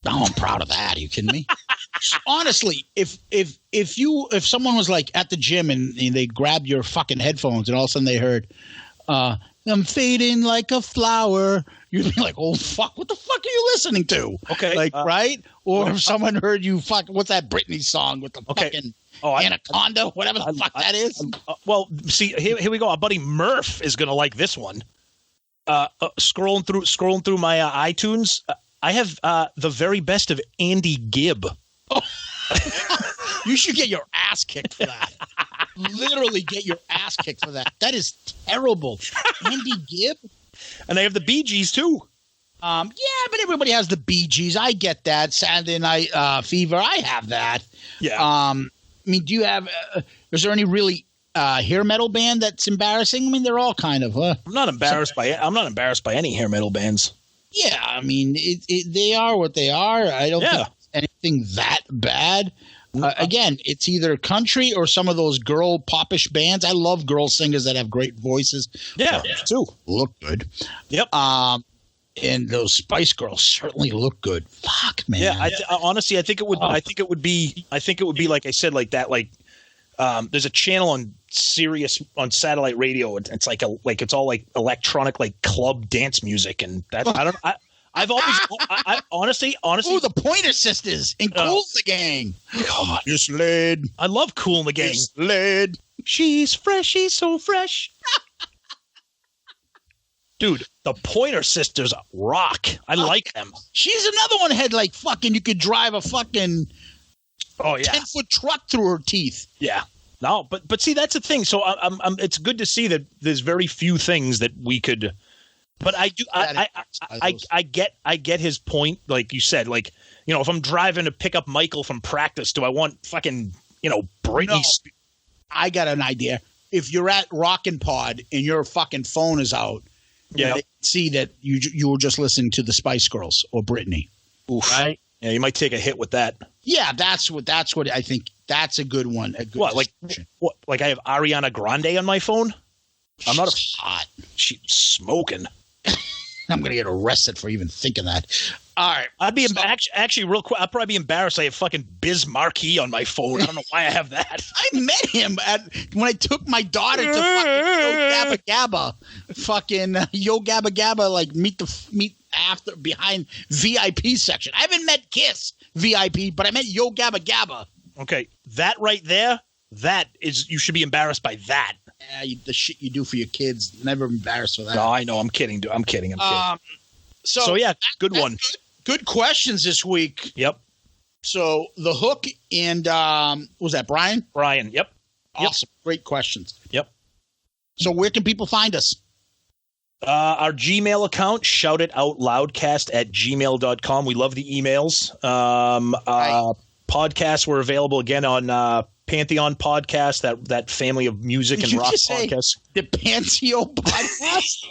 No, I'm proud of that. Are you kidding me? Honestly, if someone was like at the gym and they grabbed your fucking headphones and all of a sudden they heard I'm fading like a flower, you'd be like, oh fuck, what the fuck are you listening to? Okay. Right? Or if someone heard you what's that Britney song with the fucking Anaconda, whatever the fuck that is? Well, see, here we go. Our buddy Murph is gonna like this one. Scrolling through my iTunes, I have the very best of Andy Gibb. Oh. You should get your ass kicked for that. Literally get your ass kicked for that. That is terrible. Andy Gibb? And they have the Bee Gees too. Yeah, but everybody has the Bee Gees. I get that. Saturday Night Fever. I have that. Yeah. Do you have is there any really hair metal band that's embarrassing? They're all kind of I'm not embarrassed by any hair metal bands. Yeah, they are what they are. I don't think anything that bad. Again, it's either country or some of those girl popish bands. I love girl singers that have great voices. Yeah, too. Look good. Yep. And those Spice Girls certainly look good. Fuck, man. Yeah, honestly, I think it would. I think it would be like I said, like that. Like, there's a channel on Sirius on satellite radio. It's like it's all like electronic, like club dance music, and that I've always, I honestly. Oh, the Pointer Sisters and Cool the Gang. God, just laid. I love Cool and the Gang. Just laid. She's fresh. She's so fresh. Dude, the Pointer Sisters rock. I like them. She's another one that had like fucking. You could drive a fucking 10-foot truck through her teeth. Yeah. No, but see, that's the thing. So it's good to see that there's very few things that we could. But I do. I get his point. Like you said, like, you know, if I'm driving to pick up Michael from practice, do I want fucking, you know, Britney? No, I got an idea. If you're at Rockin' Pod and your fucking phone is out, they see that you were just listening to the Spice Girls or Britney. Oof. Right? Yeah, you might take a hit with that. Yeah, that's what I think. That's a good one. Like I have Ariana Grande on my phone? I'm not hot. She's smoking. I'm going to get arrested for even thinking that. All right. I'd be actually real quick. I'd probably be embarrassed. I have fucking Biz Markie on my phone. I don't know why I have that. I met him when I took my daughter to fucking Yo Gabba Gabba. Fucking Yo Gabba Gabba, like meet after behind VIP section. I haven't met Kiss VIP, but I met Yo Gabba Gabba. Okay, that right there, that is, you should be embarrassed by that. Yeah, the shit you do for your kids, never embarrassed for that. No, I know. I'm kidding. I'm kidding. So yeah, good one. Good questions this week. Yep. So the Hook and was that Brian? Brian. Yep. Awesome. Yep. Great questions. Yep. So where can people find us? Our Gmail account, shoutitoutloudcast@gmail.com. We love the emails. Podcasts were available again on Pantheon Podcast, that family of music and rock podcasts. The Pancio Podcast?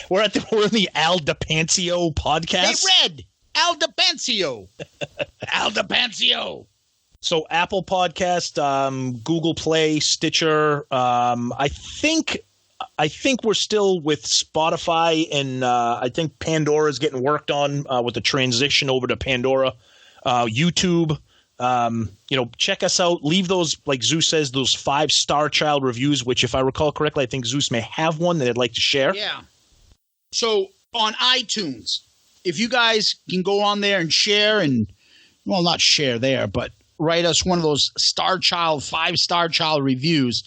We're in the Al DePancio Podcast. Hey, Red! Al DePancio! Al DePancio! So Apple Podcast, Google Play, Stitcher. I think we're still with Spotify, and I think Pandora's getting worked on with the transition over to Pandora. YouTube. Check us out. Leave those, like Zeus says, those 5-star child reviews, which, if I recall correctly, I think Zeus may have one that I'd like to share. Yeah. So on iTunes, if you guys can go on there and share not share there, but write us one of those 5-star child reviews.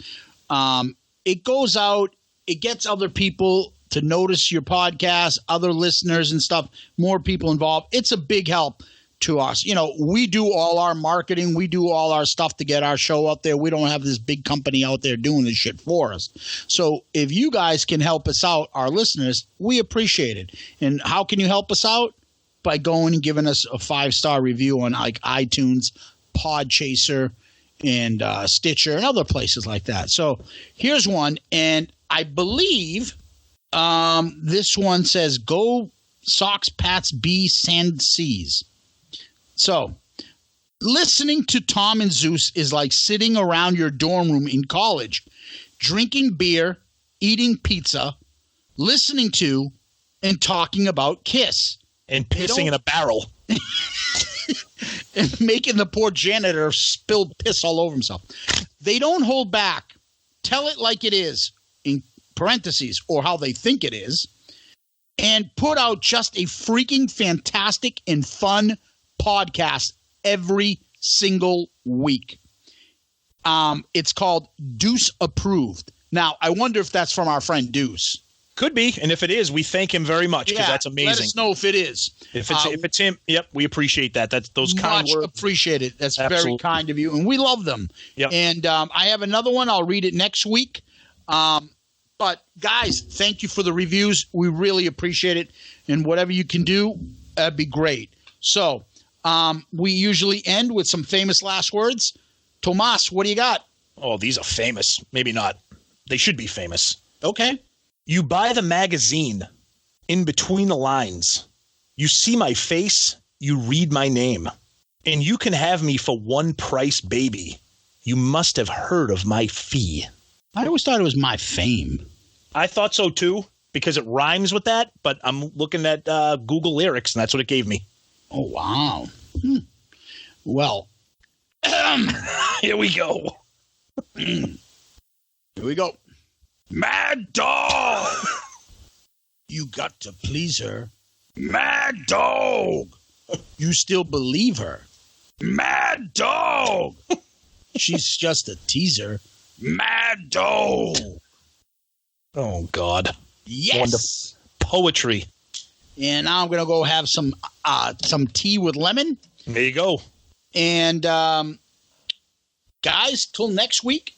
It goes out. It gets other people to notice your podcast, other listeners and stuff, more people involved. It's a big help to us. You know, we do all our marketing. We do all our stuff to get our show out there. We don't have this big company out there doing this shit for us. So if you guys can help us out, our listeners, we appreciate it. And how can you help us out? By going and giving us a 5-star review on like iTunes, Podchaser, and Stitcher, and other places like that. So here's one. And I believe this one says, Go Sox Pats B Sand Seas. So, listening to Tom and Zeus is like sitting around your dorm room in college, drinking beer, eating pizza, listening to, and talking about Kiss. And pissing in a barrel. And making the poor janitor spill piss all over himself. They don't hold back. Tell it like it is, in parentheses, or how they think it is, and put out just a freaking fantastic and fun podcast every single week. It's called Deuce Approved. Now, I wonder if that's from our friend Deuce. Could be, and if it is, we thank him very much because that's amazing. Let us know if it is. If it's him, yep, we appreciate that. That's those kind words. Much appreciated. That's very kind of you, and we love them. Yep. And I have another one. I'll read it next week. But guys, thank you for the reviews. We really appreciate it, and whatever you can do, that'd be great. So. We usually end with some famous last words. Tomas, what do you got? Oh, these are famous. Maybe not. They should be famous. Okay. You buy the magazine. In between the lines. You see my face. You read my name. and you can have me for one price, baby. You must have heard of my fee. I always thought it was my fame. I thought so too, because it rhymes with that, but I'm looking at Google lyrics, and that's what it gave me. Oh, wow. Well, here we go. Here we go. Mad dog! You got to please her. Mad dog! You still believe her. Mad dog! She's just a teaser. Mad dog! Oh, God. Yes! Wonderful. Poetry. And now I'm going to go have some tea with lemon. There you go. And, guys, till next week,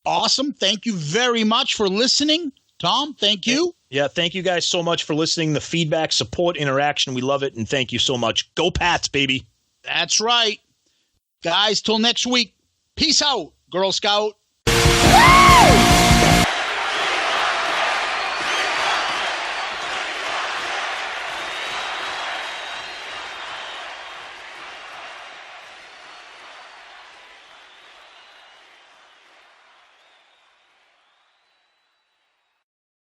awesome. Thank you very much for listening. Tom, thank you. Yeah, thank you guys so much for listening. The feedback, support, interaction, we love it, and thank you so much. Go Pats, baby. That's right. Guys, till next week. Peace out, Girl Scout. Woo!